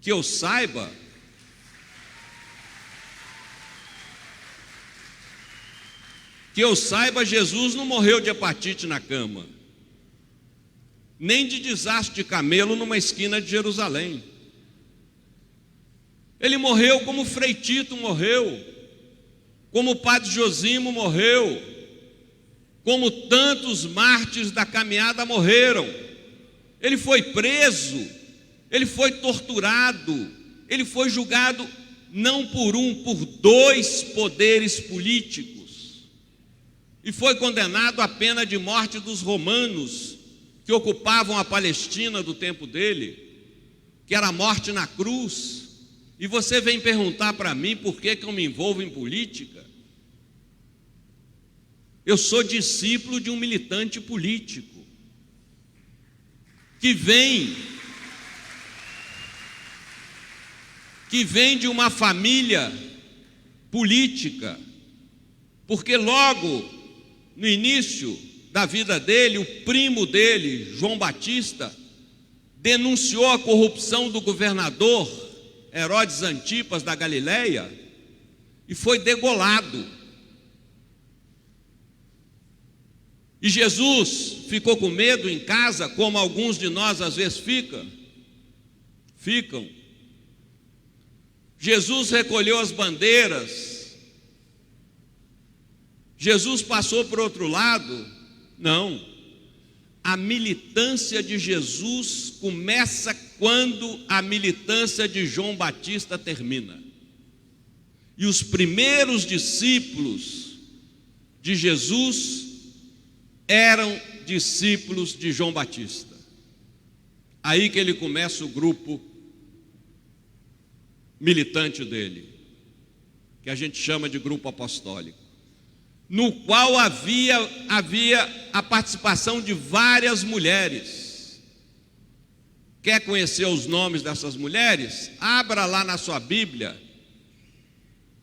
S5: Que eu saiba, Jesus não morreu de hepatite na cama, nem de desastre de camelo numa esquina de Jerusalém. Ele morreu como Frei Tito morreu, como o Padre Josimo morreu, como tantos mártires da caminhada morreram. Ele foi preso, ele foi torturado, ele foi julgado não por um, por 2 poderes políticos. E foi condenado à pena de morte dos romanos que ocupavam a Palestina do tempo dele, que era a morte na cruz. E você vem perguntar para mim por que eu me envolvo em política? Eu sou discípulo de um militante político que vem de uma família política, porque logo no início da vida dele, o primo dele, João Batista, denunciou a corrupção do governador Herodes Antipas da Galileia e foi degolado. E Jesus ficou com medo em casa, como alguns de nós às vezes ficam. Jesus recolheu as bandeiras. Jesus passou para o outro lado? Não. A militância de Jesus começa quando a militância de João Batista termina. E os primeiros discípulos de Jesus eram discípulos de João Batista. Aí que ele começa o grupo militante dele, que a gente chama de grupo apostólico, no qual havia a participação de várias mulheres. Quer conhecer os nomes dessas mulheres? Abra lá na sua Bíblia,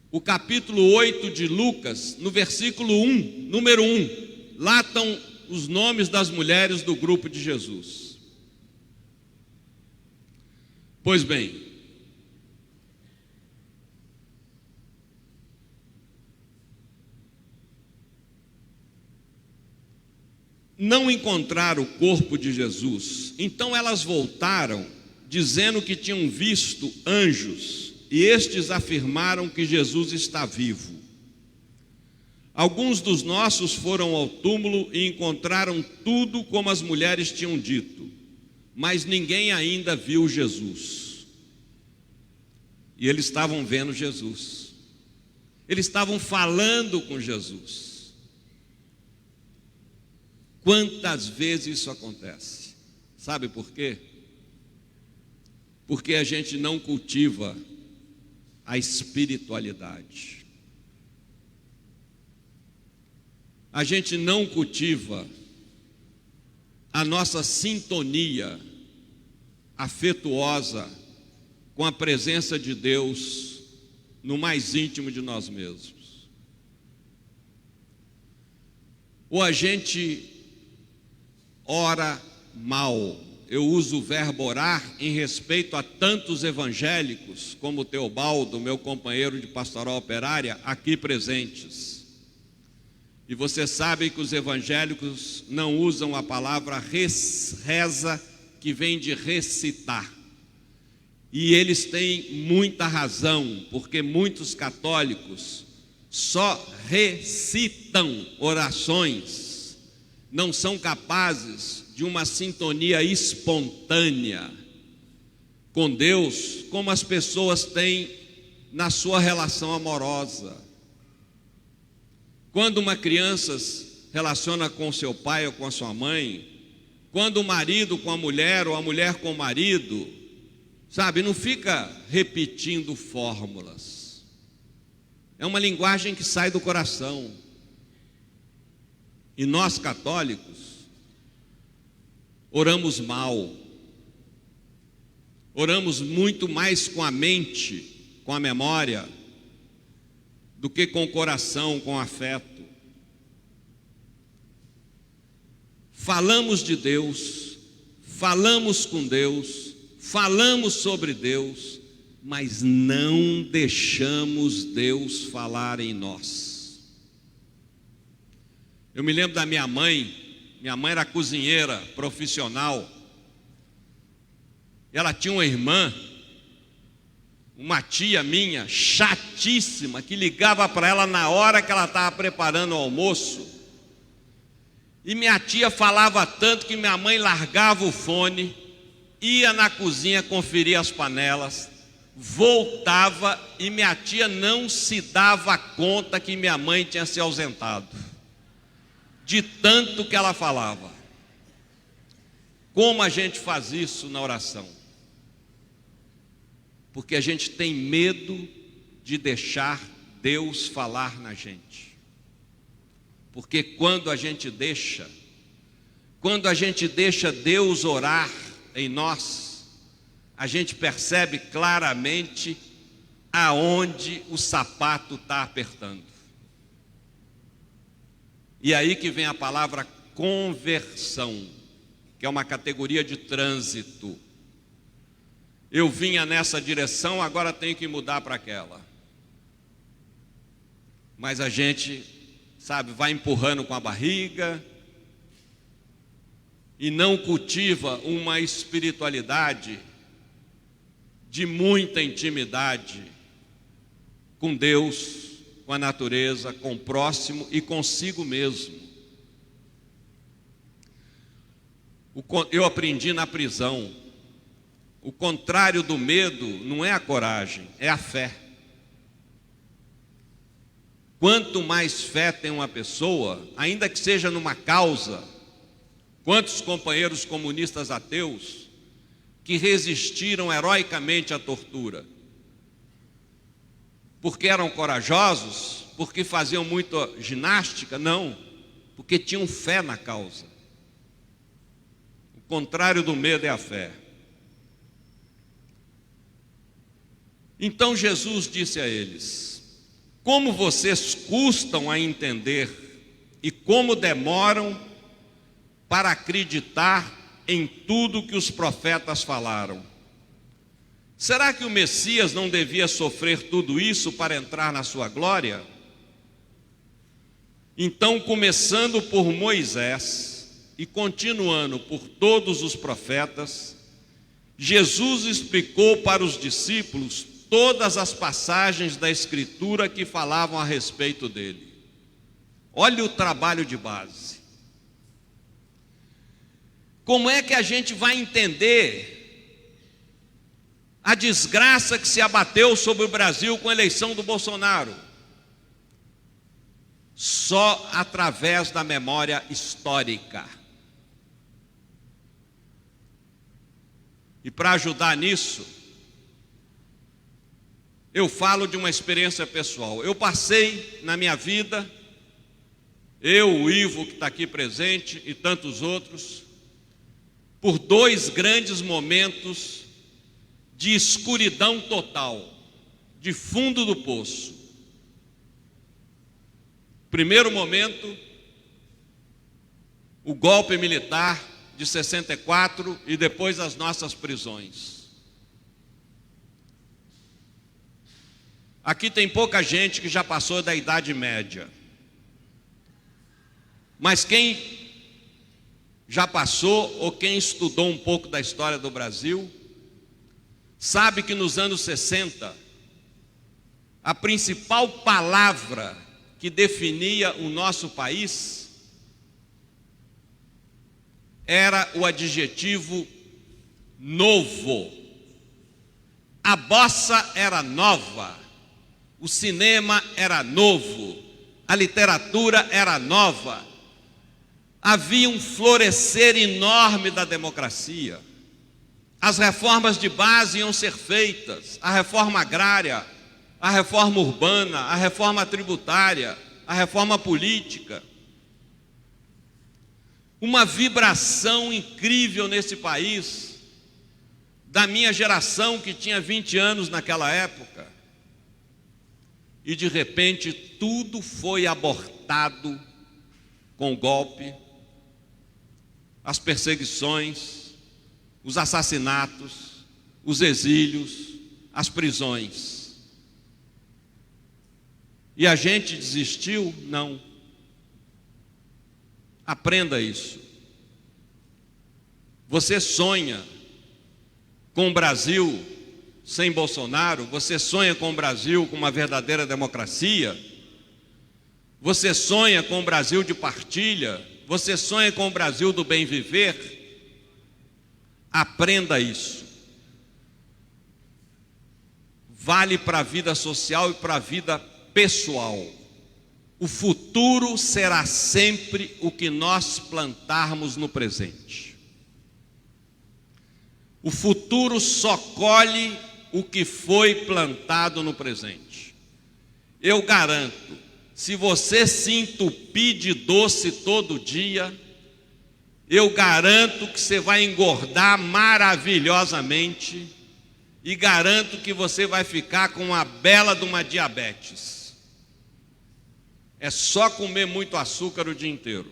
S5: o capítulo 8 de Lucas, no versículo 1, número 1. Lá estão os nomes das mulheres do grupo de Jesus. Pois bem, não encontraram o corpo de Jesus. Então elas voltaram, dizendo que tinham visto anjos, e estes afirmaram que Jesus está vivo. Alguns dos nossos foram ao túmulo e encontraram tudo como as mulheres tinham dito, mas ninguém ainda viu Jesus. E eles estavam vendo Jesus, eles estavam falando com Jesus. Quantas vezes isso acontece? Sabe por quê? Porque a gente não cultiva a espiritualidade. A gente não cultiva a nossa sintonia afetuosa com a presença de Deus no mais íntimo de nós mesmos. Ou a gente ora mal. Eu uso o verbo orar em respeito a tantos evangélicos como o Teobaldo, meu companheiro de pastoral operária, aqui presentes. E você sabe que os evangélicos não usam a palavra reza, que vem de recitar. E eles têm muita razão, porque muitos católicos só recitam orações, não são capazes de uma sintonia espontânea com Deus, como as pessoas têm na sua relação amorosa. Quando uma criança se relaciona com seu pai ou com a sua mãe, quando o marido com a mulher ou a mulher com o marido, sabe, não fica repetindo fórmulas. É uma linguagem que sai do coração. E nós católicos oramos mal, oramos muito mais com a mente, com a memória, do que com o coração, com o afeto. Falamos de Deus, falamos com Deus, falamos sobre Deus, mas não deixamos Deus falar em nós. Eu me lembro da minha mãe era cozinheira profissional, e ela tinha uma irmã, uma tia minha, chatíssima, que ligava para ela na hora que ela estava preparando o almoço, e minha tia falava tanto que minha mãe largava o fone, ia na cozinha conferir as panelas, voltava e minha tia não se dava conta que minha mãe tinha se ausentado, de tanto que ela falava. Como a gente faz isso na oração? Porque a gente tem medo de deixar Deus falar na gente. Porque quando a gente deixa Deus orar em nós, a gente percebe claramente aonde o sapato está apertando. E aí que vem a palavra conversão, que é uma categoria de trânsito. Eu vinha nessa direção, agora tenho que mudar para aquela. Mas a gente, sabe, vai empurrando com a barriga e não cultiva uma espiritualidade de muita intimidade com Deus, com a natureza, com o próximo e consigo mesmo. Eu aprendi na prisão, o contrário do medo não é a coragem, é a fé. Quanto mais fé tem uma pessoa, ainda que seja numa causa, quantos companheiros comunistas ateus que resistiram heroicamente à tortura? Porque eram corajosos? Porque faziam muita ginástica? Não, porque tinham fé na causa. O contrário do medo é a fé. Então Jesus disse a eles: como vocês custam a entender e como demoram para acreditar em tudo que os profetas falaram. Será que o Messias não devia sofrer tudo isso para entrar na sua glória? Então, começando por Moisés e continuando por todos os profetas, Jesus explicou para os discípulos todas as passagens da Escritura que falavam a respeito dele. Olha o trabalho de base. Como é que a gente vai entender a desgraça que se abateu sobre o Brasil com a eleição do Bolsonaro? Só através da memória histórica. E para ajudar nisso, eu falo de uma experiência pessoal. Eu passei na minha vida, eu, o Ivo, que está aqui presente, e tantos outros, por 2 grandes momentos de escuridão total, de fundo do poço. Primeiro momento, o golpe militar de 64 e depois as nossas prisões. Aqui tem pouca gente que já passou da Idade Média. Mas quem já passou ou quem estudou um pouco da história do Brasil, sabe que nos anos 60, a principal palavra que definia o nosso país era o adjetivo novo. A bossa era nova. O cinema era novo, a literatura era nova, havia um florescer enorme da democracia, as reformas de base iam ser feitas, a reforma agrária, a reforma urbana, a reforma tributária, a reforma política. Uma vibração incrível nesse país, da minha geração que tinha 20 anos naquela época. E de repente tudo foi abortado com o golpe, as perseguições, os assassinatos, os exílios, as prisões. E a gente desistiu? Não. Aprenda isso. Você sonha com o Brasil sem Bolsonaro? Você sonha com o Brasil com uma verdadeira democracia? Você sonha com o Brasil de partilha? Você sonha com o Brasil do bem viver? Aprenda isso. Vale para a vida social e para a vida pessoal. O futuro será sempre o que nós plantarmos no presente. O futuro só colhe o que foi plantado no presente. Eu garanto, se você se entupir de doce todo dia, eu garanto que você vai engordar maravilhosamente e garanto que você vai ficar com uma bela de uma diabetes. É só comer muito açúcar o dia inteiro.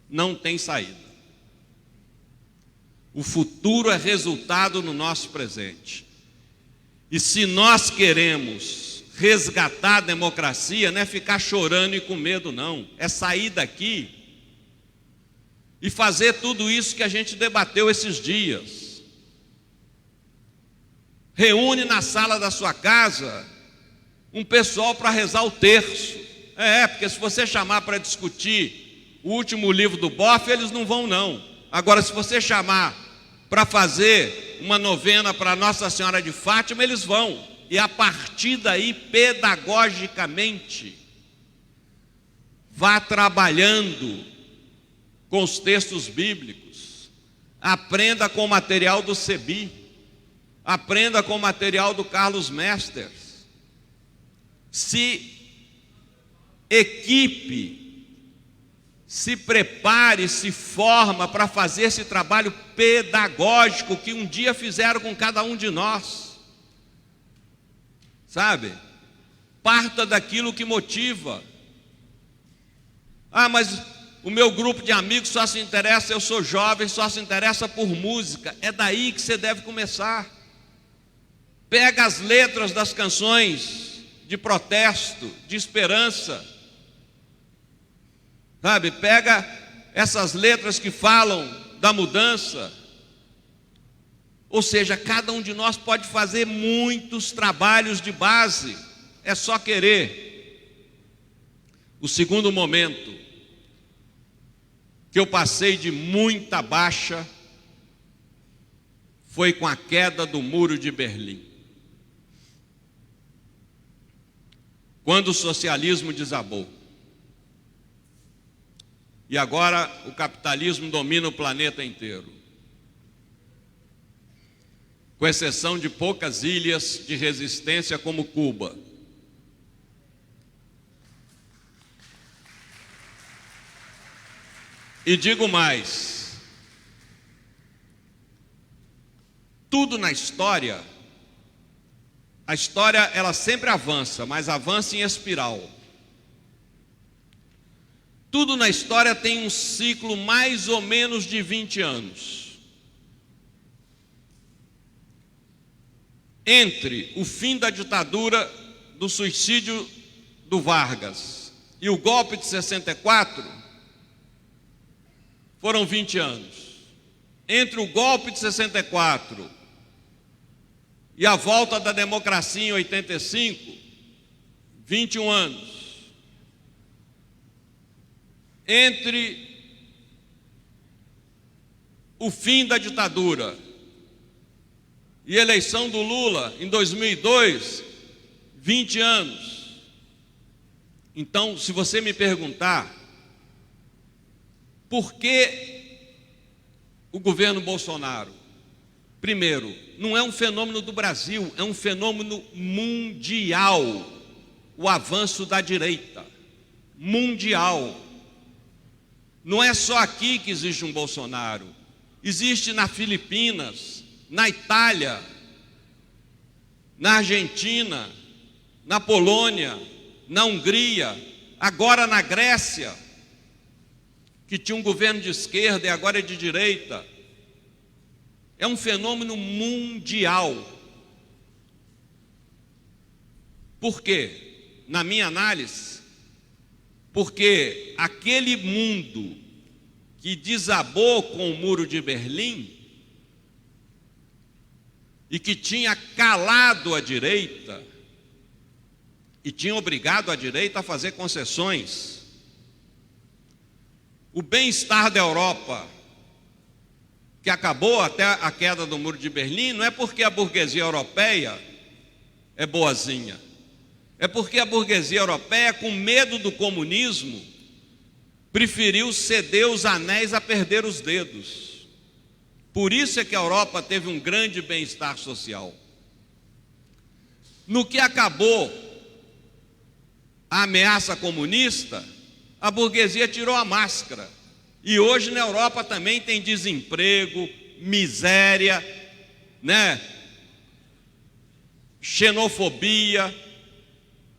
S5: Não tem saída. O futuro é resultado no nosso presente. E se nós queremos resgatar a democracia, não é ficar chorando e com medo, não. É sair daqui e fazer tudo isso que a gente debateu esses dias. Reúne na sala da sua casa um pessoal para rezar o terço. Porque se você chamar para discutir o último livro do Boff, eles não vão, não. Agora, se você chamar para fazer uma novena para Nossa Senhora de Fátima, eles vão. e a partir daí, pedagogicamente, vá trabalhando com os textos bíblicos, aprenda com o material do CEBI, aprenda com o material do Carlos Mesters, se equipe, se prepare, se forma para fazer esse trabalho pedagógico que um dia fizeram com cada um de nós, sabe? Parta daquilo que motiva. Ah, mas o meu grupo de amigos só se interessa, eu sou jovem, só se interessa por música. É daí que você deve começar. Pega as letras das canções de protesto, de esperança, sabe? Pega essas letras que falam da mudança. Ou seja, cada um de nós pode fazer muitos trabalhos de base, é só querer. O segundo momento que eu passei de muita baixa foi com a queda do Muro de Berlim. Quando o socialismo desabou. E agora o capitalismo domina o planeta inteiro. Com exceção de poucas ilhas de resistência como Cuba. E digo mais, tudo na história, a história ela sempre avança, mas avança em espiral. Tudo na história tem um ciclo mais ou menos de 20 anos. Entre o fim da ditadura, do suicídio do Vargas e o golpe de 64, foram 20 anos. Entre o golpe de 64 e a volta da democracia em 85, 21 anos. Entre o fim da ditadura e a eleição do Lula em 2002, 20 anos. Então, se você me perguntar por que o governo Bolsonaro, primeiro, não é um fenômeno do Brasil, é um fenômeno mundial, o avanço da direita, mundial. Não é só aqui que existe um Bolsonaro, existe nas Filipinas, na Itália, na Argentina, na Polônia, na Hungria, agora na Grécia, que tinha um governo de esquerda e agora é de direita. É um fenômeno mundial. Por quê? Na minha análise, porque aquele mundo que desabou com o Muro de Berlim e que tinha calado a direita e tinha obrigado a direita a fazer concessões. O bem-estar da Europa, que acabou até a queda do Muro de Berlim, não é porque a burguesia europeia é boazinha. É porque a burguesia europeia, com medo do comunismo, preferiu ceder os anéis a perder os dedos. Por isso é que a Europa teve um grande bem-estar social. No que acabou a ameaça comunista, a burguesia tirou a máscara. E hoje na Europa também tem desemprego, miséria, né? Xenofobia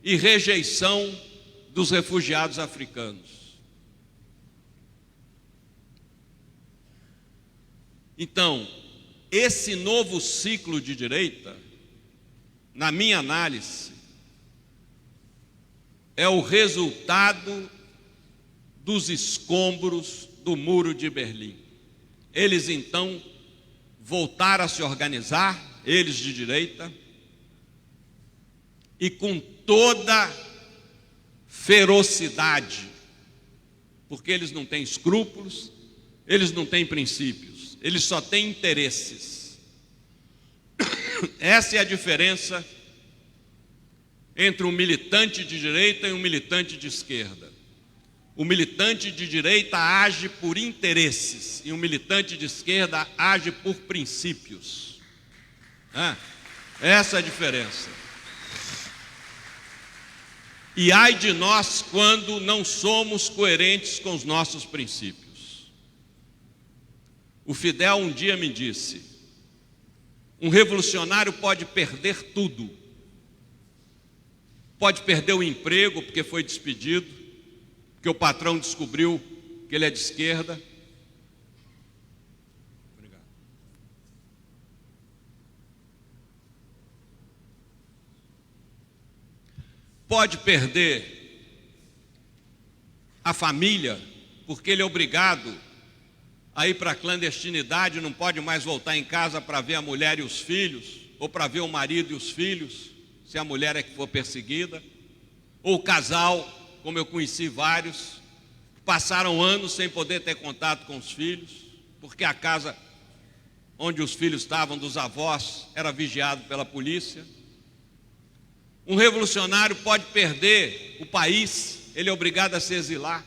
S5: e rejeição dos refugiados africanos. Então, esse novo ciclo de direita, na minha análise, é o resultado dos escombros do Muro de Berlim. Eles então voltaram a se organizar, eles de direita, e com toda ferocidade, porque eles não têm escrúpulos, eles não têm princípios, eles só têm interesses. Essa é a diferença entre um militante de direita e um militante de esquerda. O militante de direita age por interesses e o militante de esquerda age por princípios. Essa é a diferença. E ai de nós quando não somos coerentes com os nossos princípios. O Fidel um dia me disse: um revolucionário pode perder tudo. Pode perder o emprego porque foi despedido, porque o patrão descobriu que ele é de esquerda. Obrigado. Pode perder a família, porque ele é obrigado a ir para a clandestinidade, não pode mais voltar em casa para ver a mulher e os filhos, ou para ver o marido e os filhos, se a mulher é que for perseguida, ou o casal, como eu conheci vários, que passaram anos sem poder ter contato com os filhos, porque a casa onde os filhos estavam dos avós era vigiado pela polícia. Um revolucionário pode perder o país, ele é obrigado a se exilar.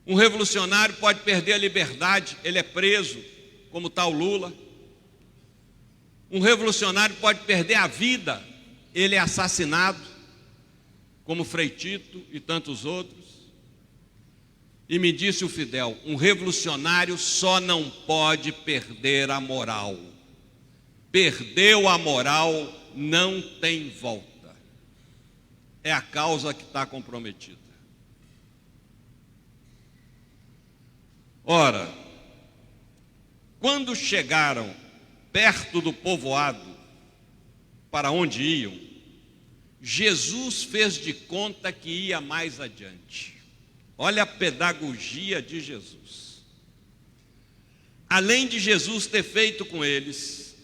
S5: Um revolucionário pode perder a liberdade, ele é preso, como está o Lula. Um revolucionário pode perder a vida, ele é assassinado, como Frei Tito e tantos outros. E me disse o Fidel: um revolucionário só não pode perder a moral. Perdeu a moral, não tem volta. É a causa que está comprometida. Ora, quando chegaram perto do povoado para onde iam, Jesus fez de conta que ia mais adiante. Olha a pedagogia de Jesus. Além de Jesus ter feito com eles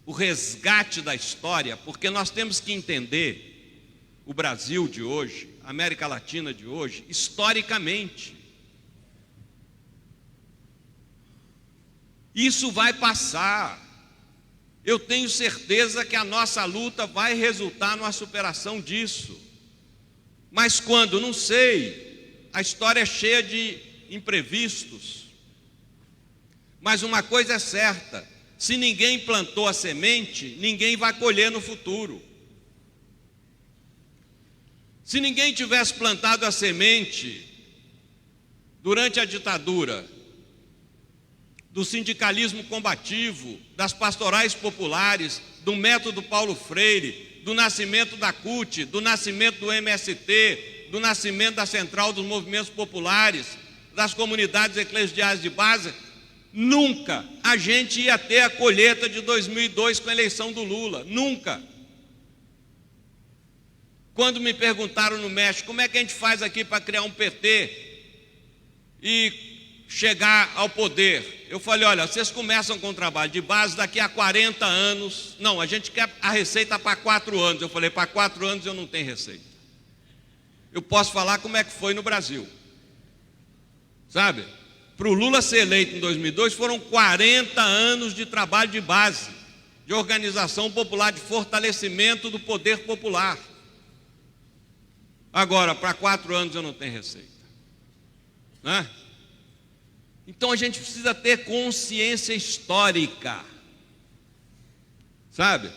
S5: o resgate da história, porque nós temos que entender o Brasil de hoje, a América Latina de hoje, historicamente. Isso vai passar. Eu tenho certeza que a nossa luta vai resultar numa superação disso. Mas quando? Não sei. A história é cheia de imprevistos. Mas uma coisa é certa: se ninguém plantou a semente, ninguém vai colher no futuro. Se ninguém tivesse plantado a semente durante a ditadura, do sindicalismo combativo, das pastorais populares, do método Paulo Freire, do nascimento da CUT, do nascimento do MST, do nascimento da Central dos Movimentos Populares, das comunidades eclesiais de base, nunca a gente ia ter a colheita de 2002 com a eleição do Lula, nunca. Quando me perguntaram no México, como é que a gente faz aqui para criar um PT e chegar ao poder? Eu falei: olha, vocês começam com o trabalho de base, daqui a 40 anos, não, a gente quer a receita para 4 anos. Eu falei: para 4 anos eu não tenho receita. Eu posso falar como é que foi no Brasil. Sabe? Para o Lula ser eleito em 2002, foram 40 anos de trabalho de base, de organização popular, de fortalecimento do poder popular. Agora, para 4 anos eu não tenho receita. Né? Então a gente precisa ter consciência histórica. Sabe?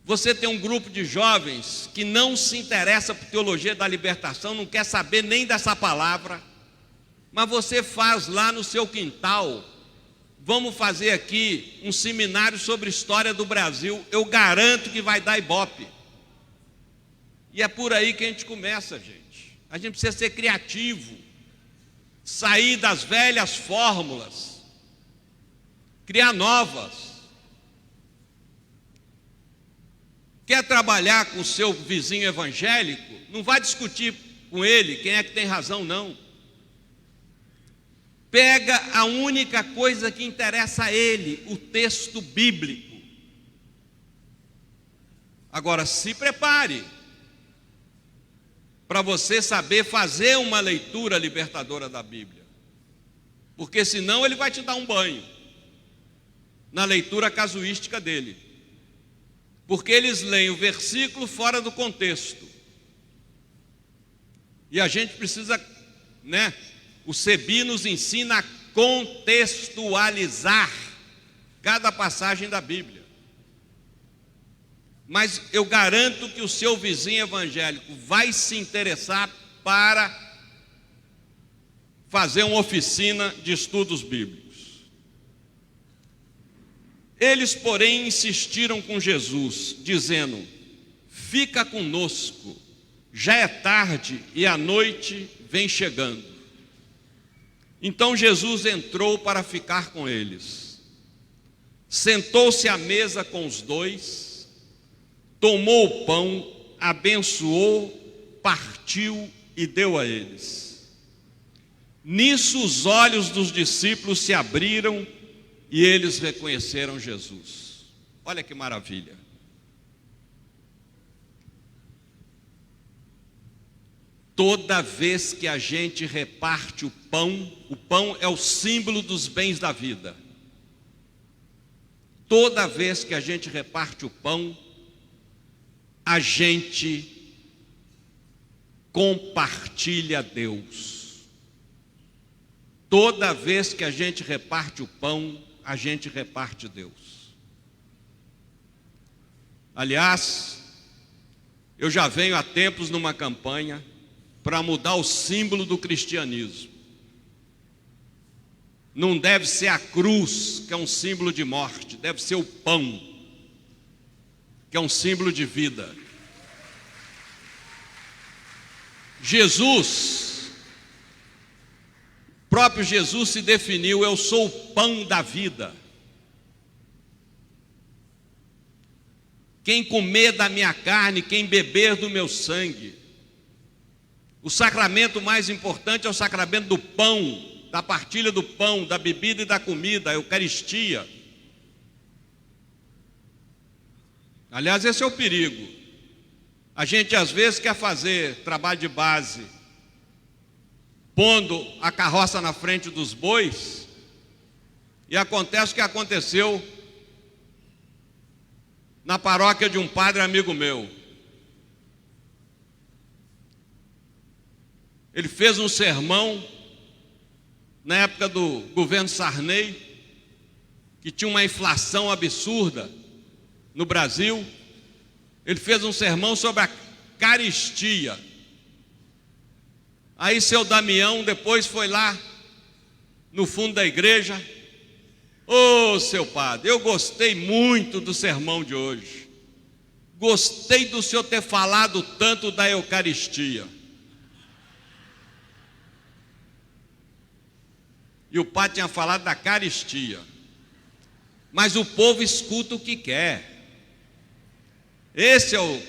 S5: Você tem um grupo de jovens que não se interessa por teologia da libertação, não quer saber nem dessa palavra, mas você faz lá no seu quintal: vamos fazer aqui um seminário sobre história do Brasil, eu garanto que vai dar ibope. E é por aí que a gente começa, gente. A gente precisa ser criativo, sair das velhas fórmulas, criar novas. Quer trabalhar com o seu vizinho evangélico? Não vai discutir com ele quem é que tem razão, não. Pega a única coisa que interessa a ele, o texto bíblico. Agora, se prepare para você saber fazer uma leitura libertadora da Bíblia, porque senão ele vai te dar um banho na leitura casuística dele, porque eles leem o versículo fora do contexto. E a gente precisa, o CEBI nos ensina a contextualizar cada passagem da Bíblia. Mas eu garanto que o seu vizinho evangélico vai se interessar para fazer uma oficina de estudos bíblicos. Eles, porém, insistiram com Jesus, dizendo: fica conosco, já é tarde e a noite vem chegando. Então Jesus entrou para ficar com eles. Sentou-se à mesa com os dois, tomou o pão, abençoou, partiu e deu a eles. Nisso os olhos dos discípulos se abriram e eles reconheceram Jesus. Olha que maravilha. Toda vez que a gente reparte o pão é o símbolo dos bens da vida. Toda vez que a gente reparte o pão, a gente compartilha Deus. Toda vez que a gente reparte o pão, a gente reparte Deus. Aliás, eu já venho há tempos numa campanha para mudar o símbolo do cristianismo. Não deve ser a cruz, que é um símbolo de morte, deve ser o pão, que é um símbolo de vida. Próprio Jesus se definiu: eu sou o pão da vida. Quem comer da minha carne, quem beber do meu sangue. O sacramento mais importante é o sacramento do pão, da partilha do pão, da bebida e da comida, a Eucaristia. Aliás, esse é o perigo. A gente às vezes quer fazer trabalho de base, pondo a carroça na frente dos bois, e acontece o que aconteceu na paróquia de um padre amigo meu. Ele fez um sermão na época do governo Sarney, que tinha uma inflação absurda no Brasil. Ele fez um sermão sobre a caristia. Aí seu Damião depois foi lá no fundo da igreja: ô seu padre, eu gostei muito do sermão de hoje. Gostei do senhor ter falado tanto da Eucaristia. E o padre tinha falado da caristia. Mas o povo escuta o que quer. Esse é o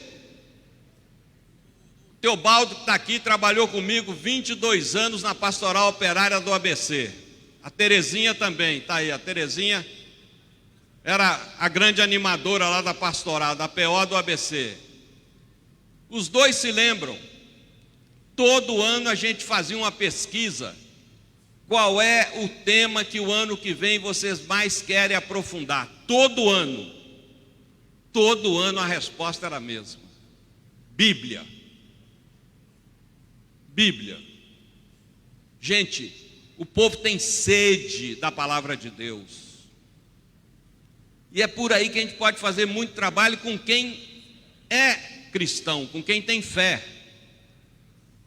S5: Teobaldo, que está aqui, trabalhou comigo 22 anos na pastoral operária do ABC. A Terezinha também, está aí. A Terezinha era a grande animadora lá da pastoral, da PO do ABC. Os dois se lembram. Todo ano a gente fazia uma pesquisa. Qual é o tema que o ano que vem vocês mais querem aprofundar? Todo ano a resposta era a mesma: Bíblia. Bíblia. Gente, o povo tem sede da palavra de Deus. E é por aí que a gente pode fazer muito trabalho com quem é cristão, com quem tem fé.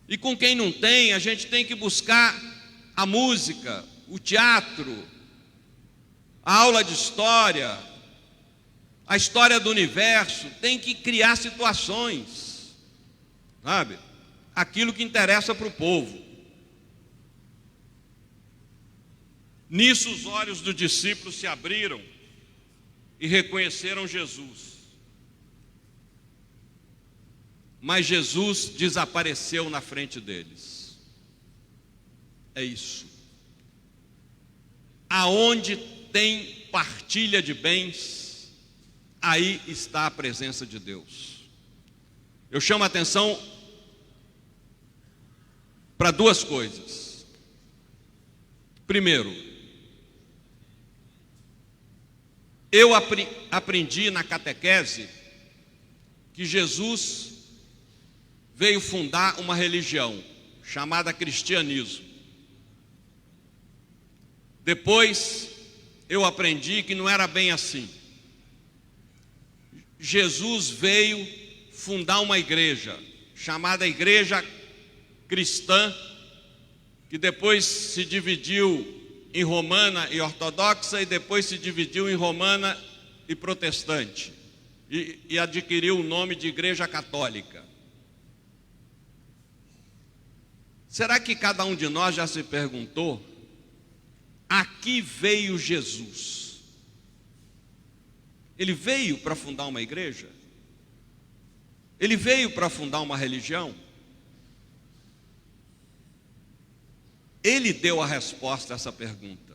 S5: E com quem não tem, a gente tem que buscar a música, o teatro, a aula de história, a história do universo. Tem que criar situações, sabe? Aquilo que interessa para o povo. Nisso os olhos dos discípulos se abriram e reconheceram Jesus. Mas Jesus desapareceu na frente deles. É isso. Aonde tem partilha de bens, aí está a presença de Deus. Eu chamo a atenção para duas coisas. Primeiro, eu aprendi na catequese que Jesus veio fundar uma religião chamada cristianismo. Depois eu aprendi que não era bem assim. Jesus veio fundar uma igreja chamada Igreja Cristã, que depois se dividiu em romana e ortodoxa, e depois se dividiu em romana e protestante, e adquiriu o nome de Igreja Católica. Será que cada um de nós já se perguntou, a que veio Jesus? Ele veio para fundar uma igreja? Ele veio para fundar uma religião? Ele deu a resposta a essa pergunta.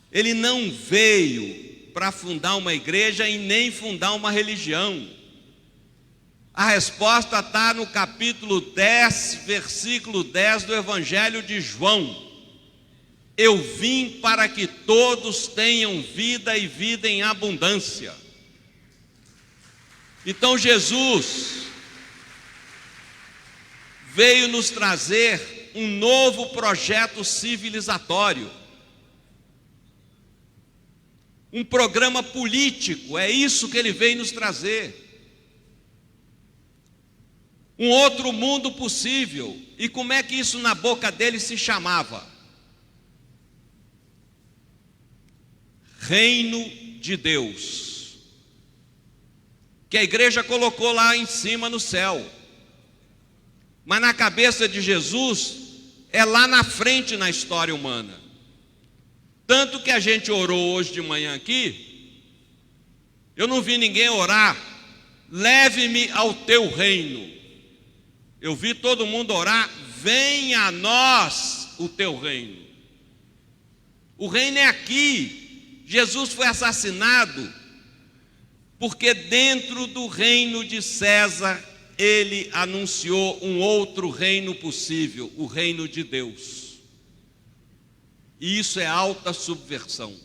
S5: Ele não veio para fundar uma igreja e nem fundar uma religião. A resposta está no capítulo 10, versículo 10 do Evangelho de João. Eu vim para que todos tenham vida e vida em abundância. Então Jesus veio nos trazer um novo projeto civilizatório, um programa político, é isso que ele veio nos trazer. Um outro mundo possível. E como é que isso na boca dele se chamava? Reino de Deus, que a igreja colocou lá em cima no céu, mas na cabeça de Jesus é lá na frente na história humana. Tanto que a gente orou hoje de manhã aqui, eu não vi ninguém orar, leve-me ao teu reino. Eu vi todo mundo orar, venha a nós o teu reino. O reino é aqui. Jesus foi assassinado porque dentro do reino de César ele anunciou um outro reino possível, o reino de Deus. E isso é alta subversão.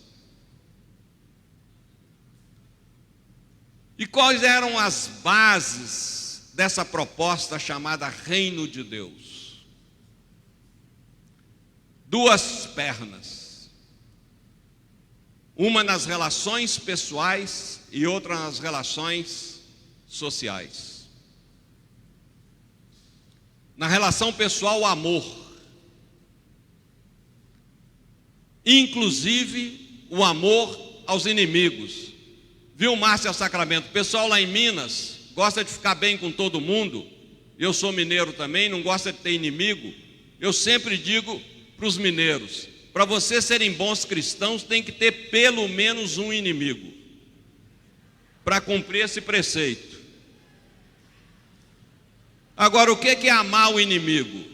S5: E quais eram as bases dessa proposta chamada reino de Deus? Duas pernas. Uma nas relações pessoais e outra nas relações sociais. Na relação pessoal, o amor. Inclusive, o amor aos inimigos. Viu, Márcia Sacramento? O pessoal lá em Minas gosta de ficar bem com todo mundo. Eu sou mineiro também, não gosta de ter inimigo. Eu sempre digo para os mineiros, para vocês serem bons cristãos, tem que ter pelo menos um inimigo, para cumprir esse preceito. Agora, o que é amar o inimigo?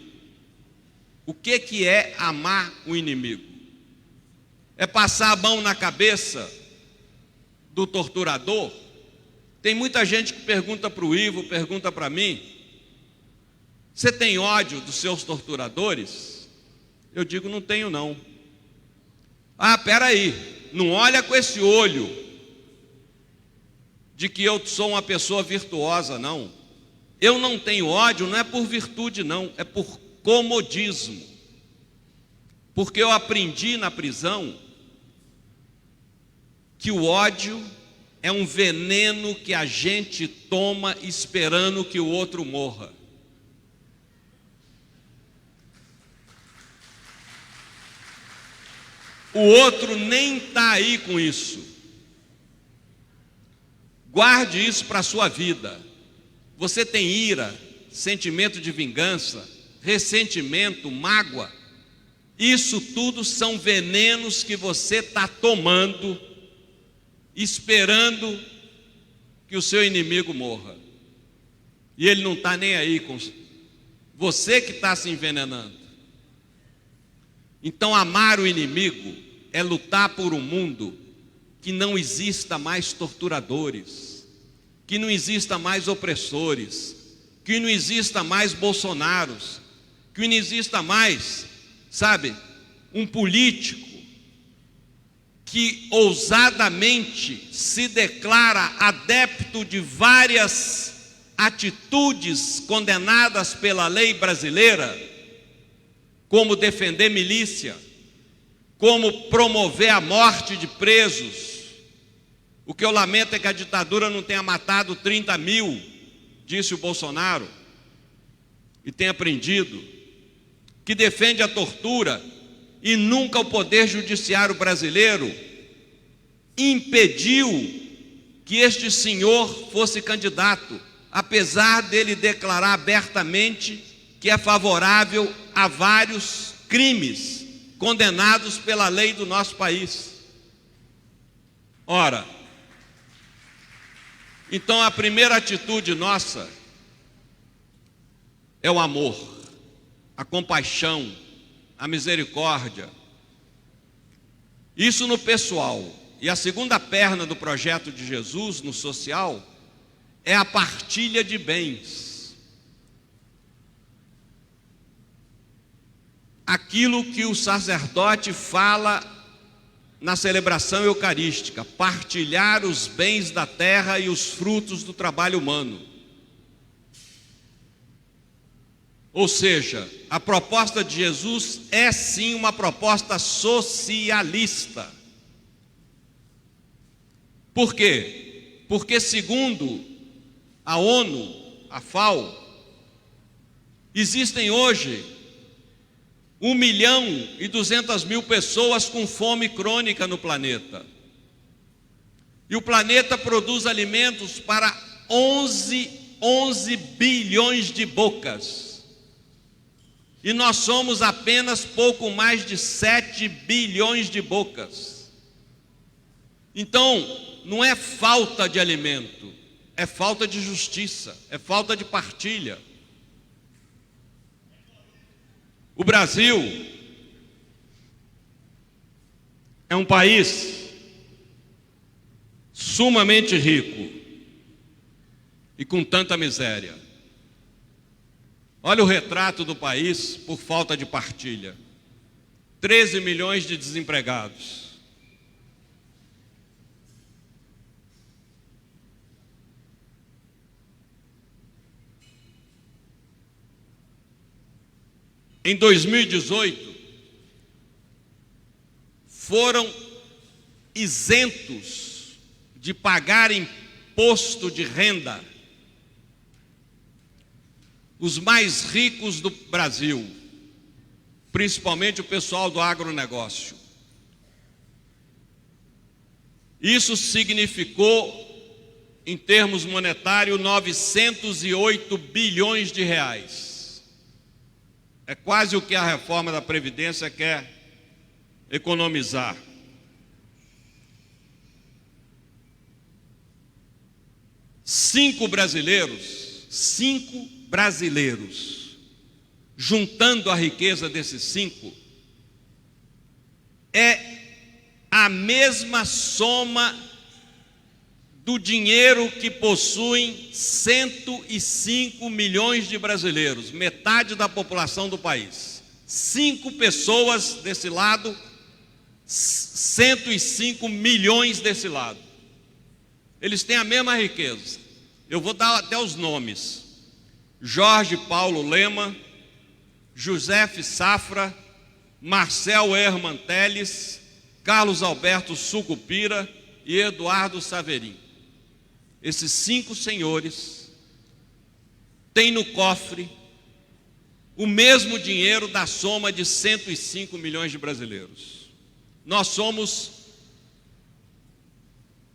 S5: O que é amar o inimigo? É passar a mão na cabeça do torturador? Tem muita gente que pergunta para o Ivo, pergunta para mim, você tem ódio dos seus torturadores? Eu digo, não tenho não. Ah, peraí, não olha com esse olho de que eu sou uma pessoa virtuosa, não. Eu não tenho ódio, não é por virtude não, é por comodismo. Porque eu aprendi na prisão que o ódio é um veneno que a gente toma esperando que o outro morra. O outro nem está aí com isso. Guarde isso para a sua vida. Você tem ira, sentimento de vingança, ressentimento, mágoa. Isso tudo são venenos que você está tomando, esperando que o seu inimigo morra. E ele não está nem aí com você que está se envenenando. Então, amar o inimigo é lutar por um mundo que não exista mais torturadores, que não exista mais opressores, que não exista mais Bolsonaros, que não exista mais, sabe, um político que ousadamente se declara adepto de várias atitudes condenadas pela lei brasileira, como defender milícia, como promover a morte de presos. O que eu lamento é que a ditadura não tenha matado 30 mil, disse o Bolsonaro, e tenha prendido, que defende a tortura, e nunca o Poder Judiciário brasileiro impediu que este senhor fosse candidato, apesar dele declarar abertamente que é favorável a vários crimes condenados pela lei do nosso país. Ora, então a primeira atitude nossa é o amor, a compaixão, a misericórdia. Isso no pessoal. E a segunda perna do projeto de Jesus, no social, é a partilha de bens. Aquilo que o sacerdote fala na celebração eucarística, partilhar os bens da terra e os frutos do trabalho humano. Ou seja, a proposta de Jesus é sim uma proposta socialista. Por quê? Porque segundo a ONU, a FAO, existem hoje 1.200.000 pessoas com fome crônica no planeta. E o planeta produz alimentos para 11 bilhões de bocas. E nós somos apenas pouco mais de 7 bilhões de bocas. Então, não é falta de alimento, é falta de justiça, é falta de partilha. O Brasil é um país sumamente rico e com tanta miséria. Olha o retrato do país por falta de partilha. 13 milhões de desempregados. Em 2018, foram isentos de pagar imposto de renda os mais ricos do Brasil, principalmente o pessoal do agronegócio. Isso significou, em termos monetários, 908 bilhões de reais. É quase o que a reforma da Previdência quer economizar. Cinco brasileiros, juntando a riqueza desses 5, é a mesma soma do dinheiro que possuem 105 milhões de brasileiros, metade da população do país. 5 pessoas desse lado, 105 milhões desse lado. Eles têm a mesma riqueza. Eu vou dar até os nomes: Jorge Paulo Lema, José Safra, Marcel Herman Teles, Carlos Alberto Sucupira e Eduardo Saverin. Esses 5 senhores têm no cofre o mesmo dinheiro da soma de 105 milhões de brasileiros. Nós somos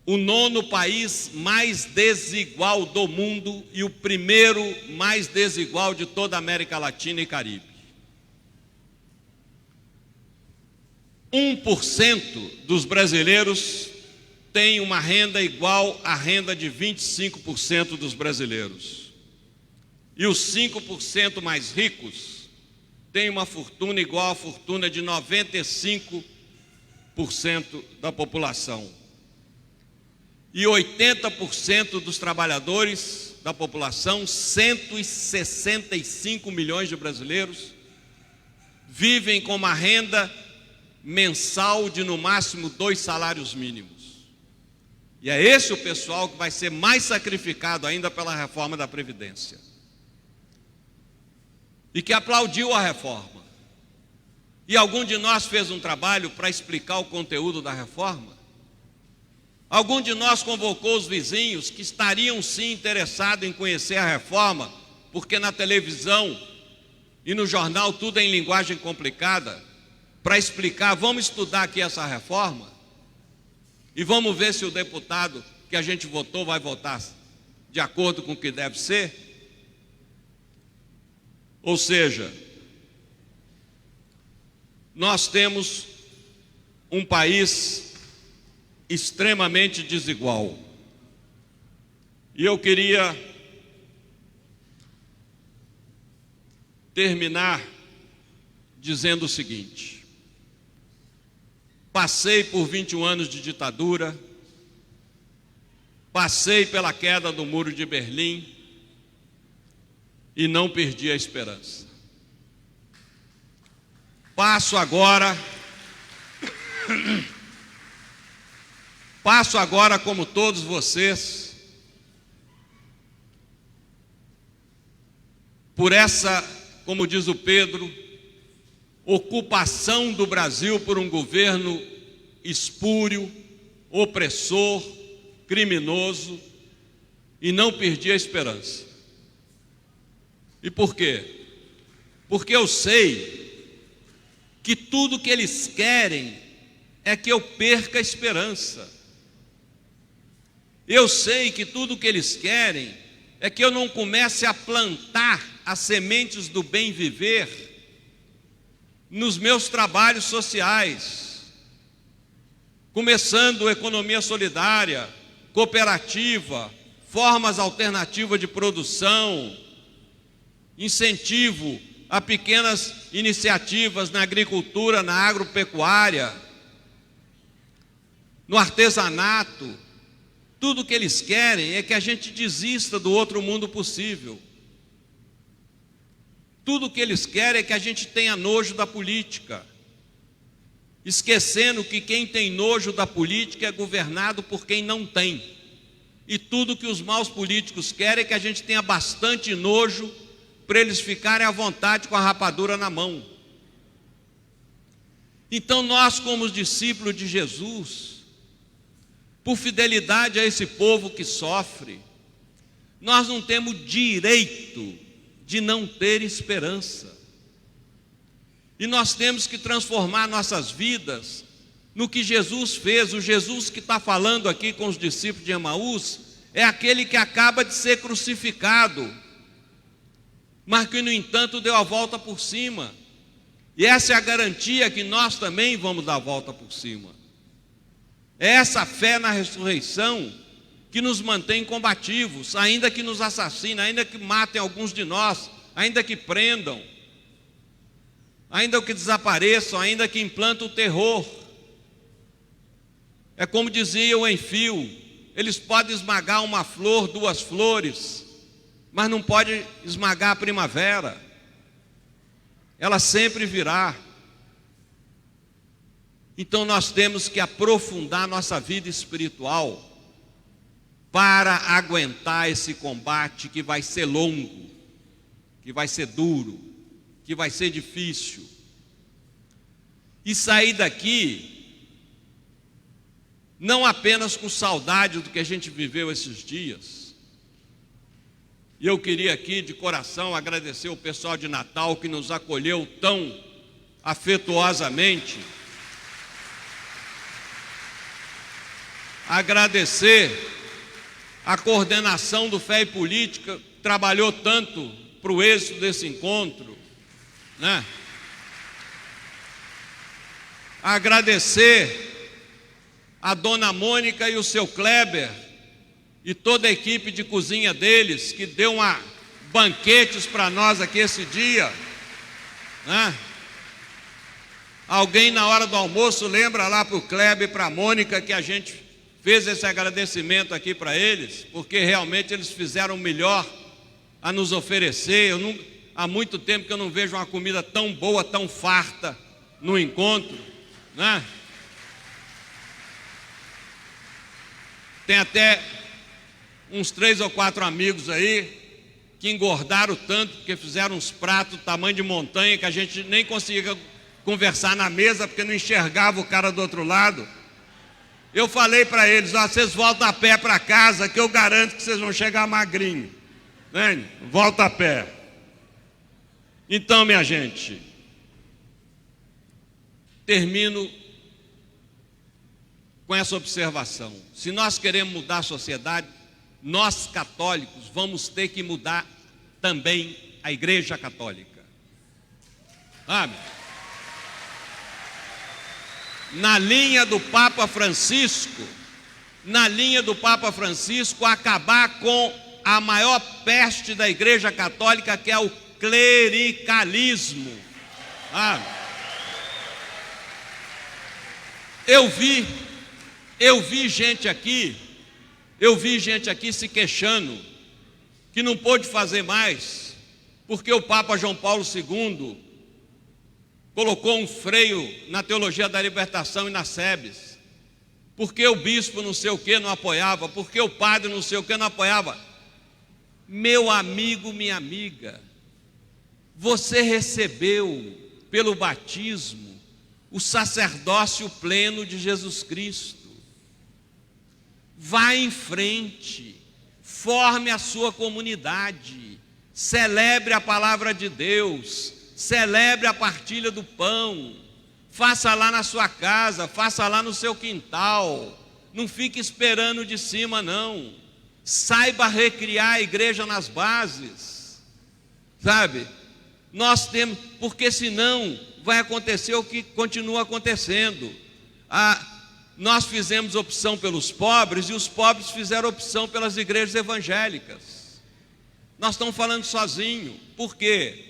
S5: o 9º país mais desigual do mundo e o primeiro mais desigual de toda a América Latina e Caribe. 1% dos brasileiros tem uma renda igual à renda de 25% dos brasileiros. E os 5% mais ricos têm uma fortuna igual à fortuna de 95% da população. E 80% dos trabalhadores da população, 165 milhões de brasileiros, vivem com uma renda mensal de no máximo 2 salários mínimos. E é esse o pessoal que vai ser mais sacrificado ainda pela reforma da Previdência. E que aplaudiu a reforma. E algum de nós fez um trabalho para explicar o conteúdo da reforma? Algum de nós convocou os vizinhos que estariam sim interessados em conhecer a reforma, porque na televisão e no jornal tudo é em linguagem complicada, para explicar, vamos estudar aqui essa reforma e vamos ver se o deputado que a gente votou vai votar de acordo com o que deve ser? Ou seja, nós temos um país extremamente desigual. E eu queria terminar dizendo o seguinte: passei por 21 anos de ditadura, passei pela queda do Muro de Berlim e não perdi a esperança. Passo agora como todos vocês por essa, como diz o Pedro, ocupação do Brasil por um governo espúrio, opressor, criminoso, e não perdi a esperança. E por quê? Porque eu sei que tudo que eles querem é que eu perca a esperança. Eu sei que tudo que eles querem é que eu não comece a plantar as sementes do bem viver nos meus trabalhos sociais, começando economia solidária, cooperativa, formas alternativas de produção, incentivo a pequenas iniciativas na agricultura, na agropecuária, no artesanato. Tudo que eles querem é que a gente desista do outro mundo possível. Tudo que eles querem é que a gente tenha nojo da política, esquecendo que quem tem nojo da política é governado por quem não tem. E tudo que os maus políticos querem é que a gente tenha bastante nojo para eles ficarem à vontade com a rapadura na mão. Então nós, como os discípulos de Jesus, por fidelidade a esse povo que sofre, nós não temos direito de não ter esperança. E nós temos que transformar nossas vidas no que Jesus fez. O Jesus que está falando aqui com os discípulos de Emaús é aquele que acaba de ser crucificado, mas que no entanto deu a volta por cima. E essa é a garantia que nós também vamos dar a volta por cima. É essa fé na ressurreição que nos mantém combativos, ainda que nos assassinem, ainda que matem alguns de nós, ainda que prendam, ainda que desapareçam, ainda que implantem o terror. É como dizia o Enfio, eles podem esmagar uma flor, 2 flores, mas não pode esmagar a primavera. Ela sempre virá. Então nós temos que aprofundar nossa vida espiritual para aguentar esse combate que vai ser longo, que vai ser duro, que vai ser difícil. E sair daqui não apenas com saudade do que a gente viveu esses dias. E eu queria aqui de coração agradecer o pessoal de Natal que nos acolheu tão afetuosamente. Agradecer a coordenação do Fé e Política, que trabalhou tanto para o êxito desse encontro, né? Agradecer a dona Mônica e o seu Kleber e toda a equipe de cozinha deles, que deu banquetes para nós aqui esse dia, né? Alguém na hora do almoço lembra lá para o Kleber e para a Mônica que a gente fez esse agradecimento aqui para eles, porque realmente eles fizeram o melhor a nos oferecer. Há muito tempo que eu não vejo uma comida tão boa, tão farta no encontro. né? Tem até uns 3 ou 4 amigos aí que engordaram tanto porque fizeram uns pratos do tamanho de montanha que a gente nem conseguia conversar na mesa porque não enxergava o cara do outro lado. Eu falei para eles: ó, vocês voltam a pé para casa que eu garanto que vocês vão chegar magrinho. Né? Volta a pé. Então, minha gente, termino com essa observação. Se nós queremos mudar a sociedade, nós católicos vamos ter que mudar também a Igreja Católica. Sabe? Na linha do Papa Francisco, acabar com a maior peste da Igreja Católica, que é o clericalismo. Eu vi gente aqui se queixando que não pôde fazer mais, porque o Papa João Paulo II colocou um freio na teologia da libertação e na SEBS, porque o bispo não sei o que não apoiava, porque o padre não sei o que não apoiava. Meu amigo, minha amiga, você recebeu pelo batismo o sacerdócio pleno de Jesus Cristo. Vá em frente, forme a sua comunidade, celebre a palavra de Deus, celebre a partilha do pão, faça lá na sua casa, faça lá no seu quintal, não fique esperando de cima não, saiba recriar a igreja nas bases, sabe? Nós temos, porque senão vai acontecer o que continua acontecendo. Nós fizemos opção pelos pobres e os pobres fizeram opção pelas igrejas evangélicas. Nós estamos falando sozinho. Por quê?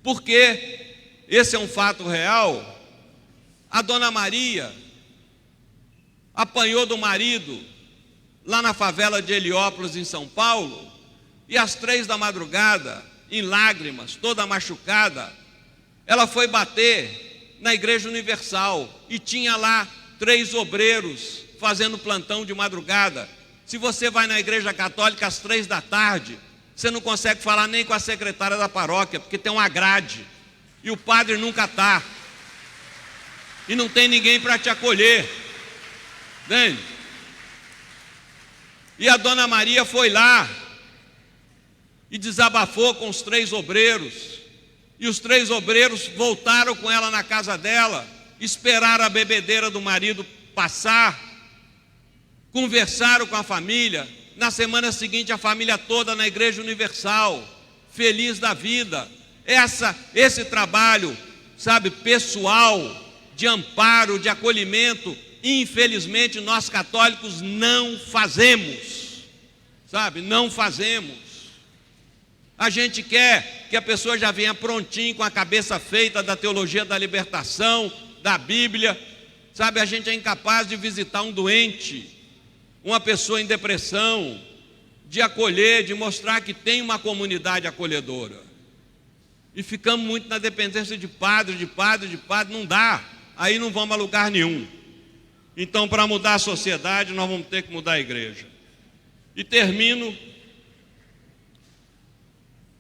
S5: Porque esse é um fato real. A dona Maria apanhou do marido lá na favela de Heliópolis, em São Paulo, e às 3 da madrugada, em lágrimas, toda machucada, ela foi bater na Igreja Universal e tinha lá 3 obreiros fazendo plantão de madrugada. Se você vai na Igreja Católica às 3 da tarde, você não consegue falar nem com a secretária da paróquia, porque tem uma grade, e o padre nunca está, e não tem ninguém para te acolher, entende? E a dona Maria foi lá e desabafou com os 3 obreiros, e os 3 obreiros voltaram com ela na casa dela, esperaram a bebedeira do marido passar, conversaram com a família. Na semana seguinte, a família toda na Igreja Universal, feliz da vida. Esse trabalho, sabe, pessoal, de amparo, de acolhimento, infelizmente nós católicos não fazemos, sabe, não fazemos. A gente quer que a pessoa já venha prontinho, com a cabeça feita da teologia da libertação, da Bíblia, sabe, a gente é incapaz de visitar um doente, uma pessoa em depressão, de acolher, de mostrar que tem uma comunidade acolhedora. E ficamos muito na dependência de padre, não dá, aí não vamos a lugar nenhum. Então, para mudar a sociedade, nós vamos ter que mudar a igreja. E termino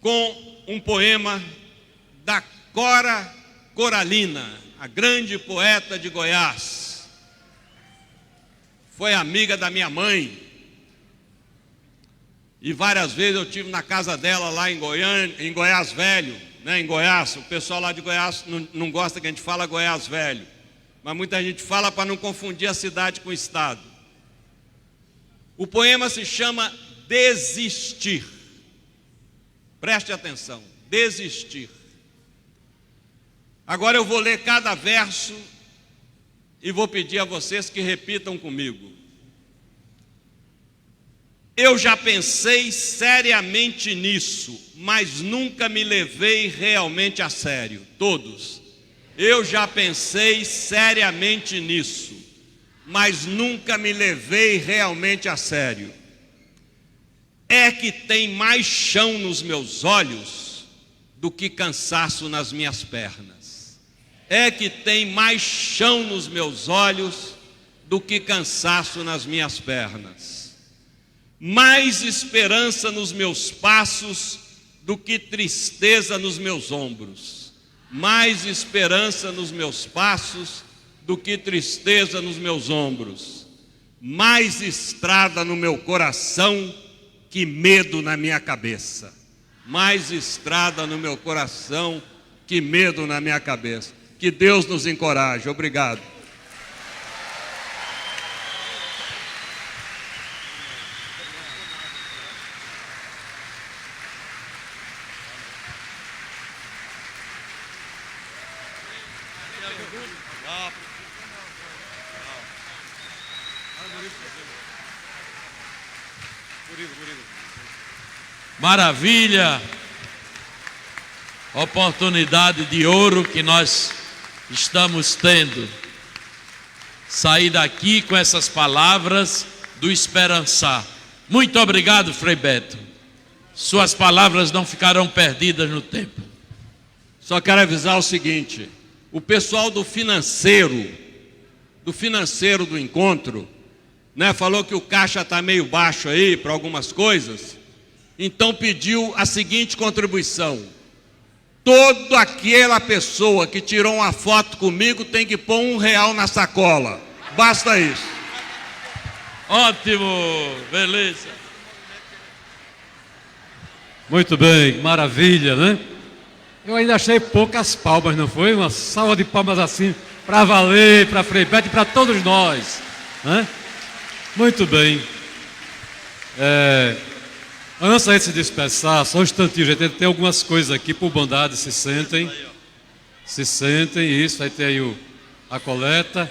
S5: com um poema da Cora Coralina, a grande poeta de Goiás. Foi amiga da minha mãe, e várias vezes eu estive na casa dela lá em Goiânia, em Goiás Velho, né, em Goiás. O pessoal lá de Goiás não gosta que a gente fala Goiás Velho, mas muita gente fala para não confundir a cidade com o estado. O poema se chama Desistir. Preste atenção, desistir. Agora eu vou ler cada verso e vou pedir a vocês que repitam comigo. Eu já pensei seriamente nisso, mas nunca me levei realmente a sério. Todos. Eu já pensei seriamente nisso, mas nunca me levei realmente a sério. É que tem mais chão nos meus olhos do que cansaço nas minhas pernas. é que tem mais chão nos meus olhos do que cansaço nas minhas pernas, mais esperança nos meus passos do que tristeza nos meus ombros, mais esperança nos meus passos do que tristeza nos meus ombros, mais estrada no meu coração que medo na minha cabeça, mais estrada no meu coração que medo na minha cabeça. Que Deus nos encoraje. Obrigado.
S4: Maravilha! Oportunidade de ouro que nós estamos tendo. Sair daqui com essas palavras do esperançar. Muito obrigado, Frei Beto. Suas palavras não ficarão perdidas no tempo.
S5: Só quero avisar o seguinte: o pessoal do financeiro do encontro, né, falou que o caixa está meio baixo aí para algumas coisas, então pediu a seguinte contribuição: toda aquela pessoa que tirou uma foto comigo tem que pôr R$1 na sacola. Basta isso.
S4: Ótimo, beleza.
S1: Muito bem, maravilha, né? Eu ainda achei poucas palmas, não foi? Uma salva de palmas assim, para valer, para Frei Beto e para todos nós, né? Muito bem. Antes da gente se dispersar, só um instantinho, gente, tem algumas coisas aqui, por bondade, se sentem, isso, aí tem aí a coleta,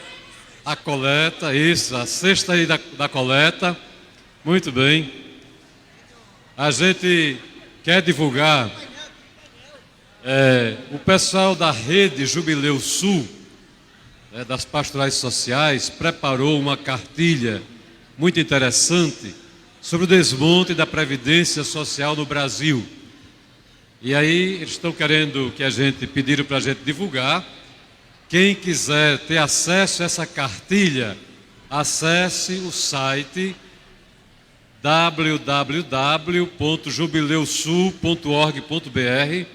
S1: isso, a cesta aí da coleta. Muito bem. A gente quer divulgar, o pessoal da Rede Jubileu Sul, das pastorais sociais, preparou uma cartilha muito interessante sobre o desmonte da Previdência Social no Brasil. E aí eles estão querendo que pediram para a gente divulgar. Quem quiser ter acesso a essa cartilha, acesse o site www.jubileusul.org.br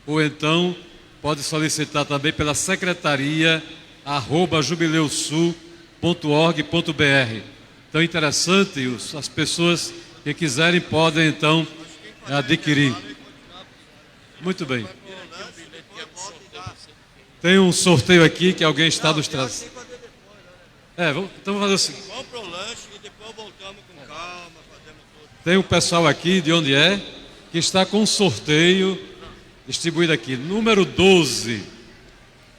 S1: ou então pode solicitar também pela secretaria @jubileusul.org.br. Então é interessante, as pessoas que quiserem podem então adquirir. Muito bem. Tem um sorteio aqui que alguém está nos trazendo. Então vamos fazer o seguinte.
S2: Vamos para o lanche e depois voltamos com calma, fazemos tudo.
S1: Tem um pessoal aqui, de onde é, que está com um sorteio distribuído aqui. Número 12.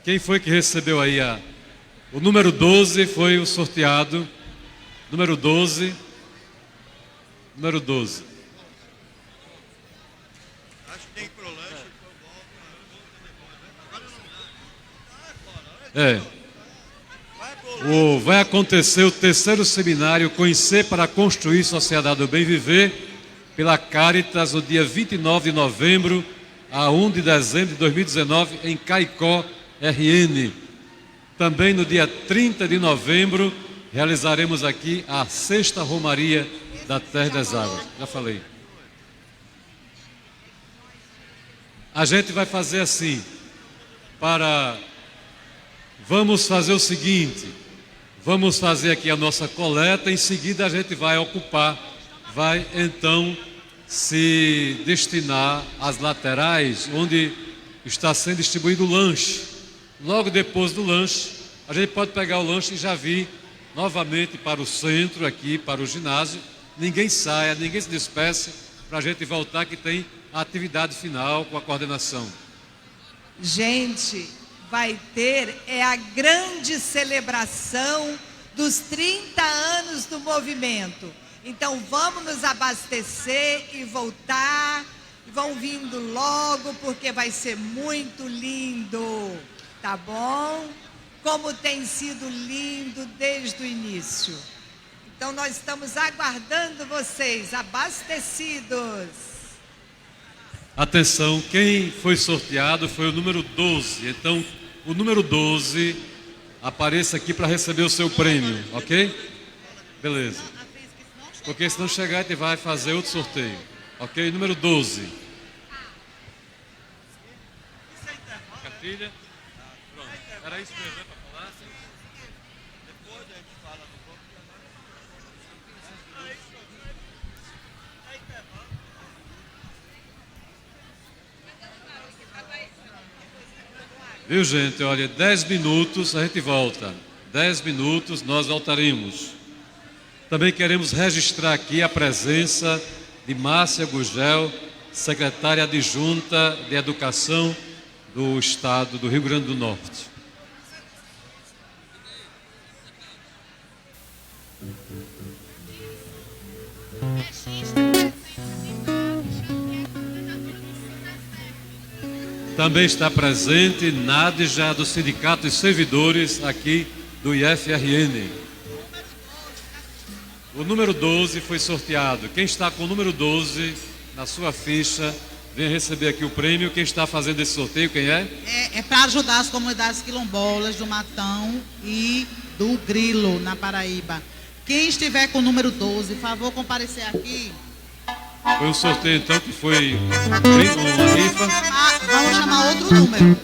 S1: Quem foi que recebeu aí o número 12 foi o sorteado. Número 12.
S2: Acho que tem que ir pro lanche e depois volta.
S1: Vai acontecer o 3º seminário Conhecer para Construir Sociedade do Bem Viver pela Caritas no dia 29 de novembro a 1 de dezembro de 2019 em Caicó, RN. Também no dia 30 de novembro realizaremos aqui a 6ª Romaria da Terra das Águas. Já falei. A gente vai fazer assim, vamos fazer o seguinte, vamos fazer aqui a nossa coleta, em seguida a gente vai então se destinar às laterais, onde está sendo distribuído o lanche. Logo depois do lanche, a gente pode pegar o lanche e já vir novamente para o centro, aqui para o ginásio. Ninguém saia, ninguém se despeça, para a gente voltar que tem a atividade final com a coordenação.
S6: Gente, vai ter a grande celebração dos 30 anos do movimento. Então vamos nos abastecer e voltar. Vão vindo logo, porque vai ser muito lindo, tá bom? Como tem sido lindo desde o início. Então nós estamos aguardando vocês, abastecidos.
S1: Atenção, quem foi sorteado foi o número 12. Então, o número 12 apareça aqui para receber o seu prêmio, ok? Beleza. Porque se não chegar, a gente vai fazer outro sorteio. Ok? Número 12. Cartilha. Pronto. Era isso mesmo, né, para falar?
S2: Depois a gente fala do corpo.
S1: Viu, gente? Olha, 10 minutos a gente volta. 10 minutos nós voltaremos. Também queremos registrar aqui a presença de Márcia Gugel, secretária adjunta de Educação do Estado do Rio Grande do Norte. Também está presente Nádja, do Sindicato dos Servidores aqui do IFRN. O número 12 foi sorteado. Quem está com o número 12 na sua ficha, vem receber aqui o prêmio. Quem está fazendo esse sorteio, quem é?
S7: É para ajudar as comunidades quilombolas do Matão e do Grilo, na Paraíba. Quem estiver com o número 12, favor comparecer aqui.
S1: Foi um sorteio, então, que foi uma rifa.
S7: Vamos chamar outro número.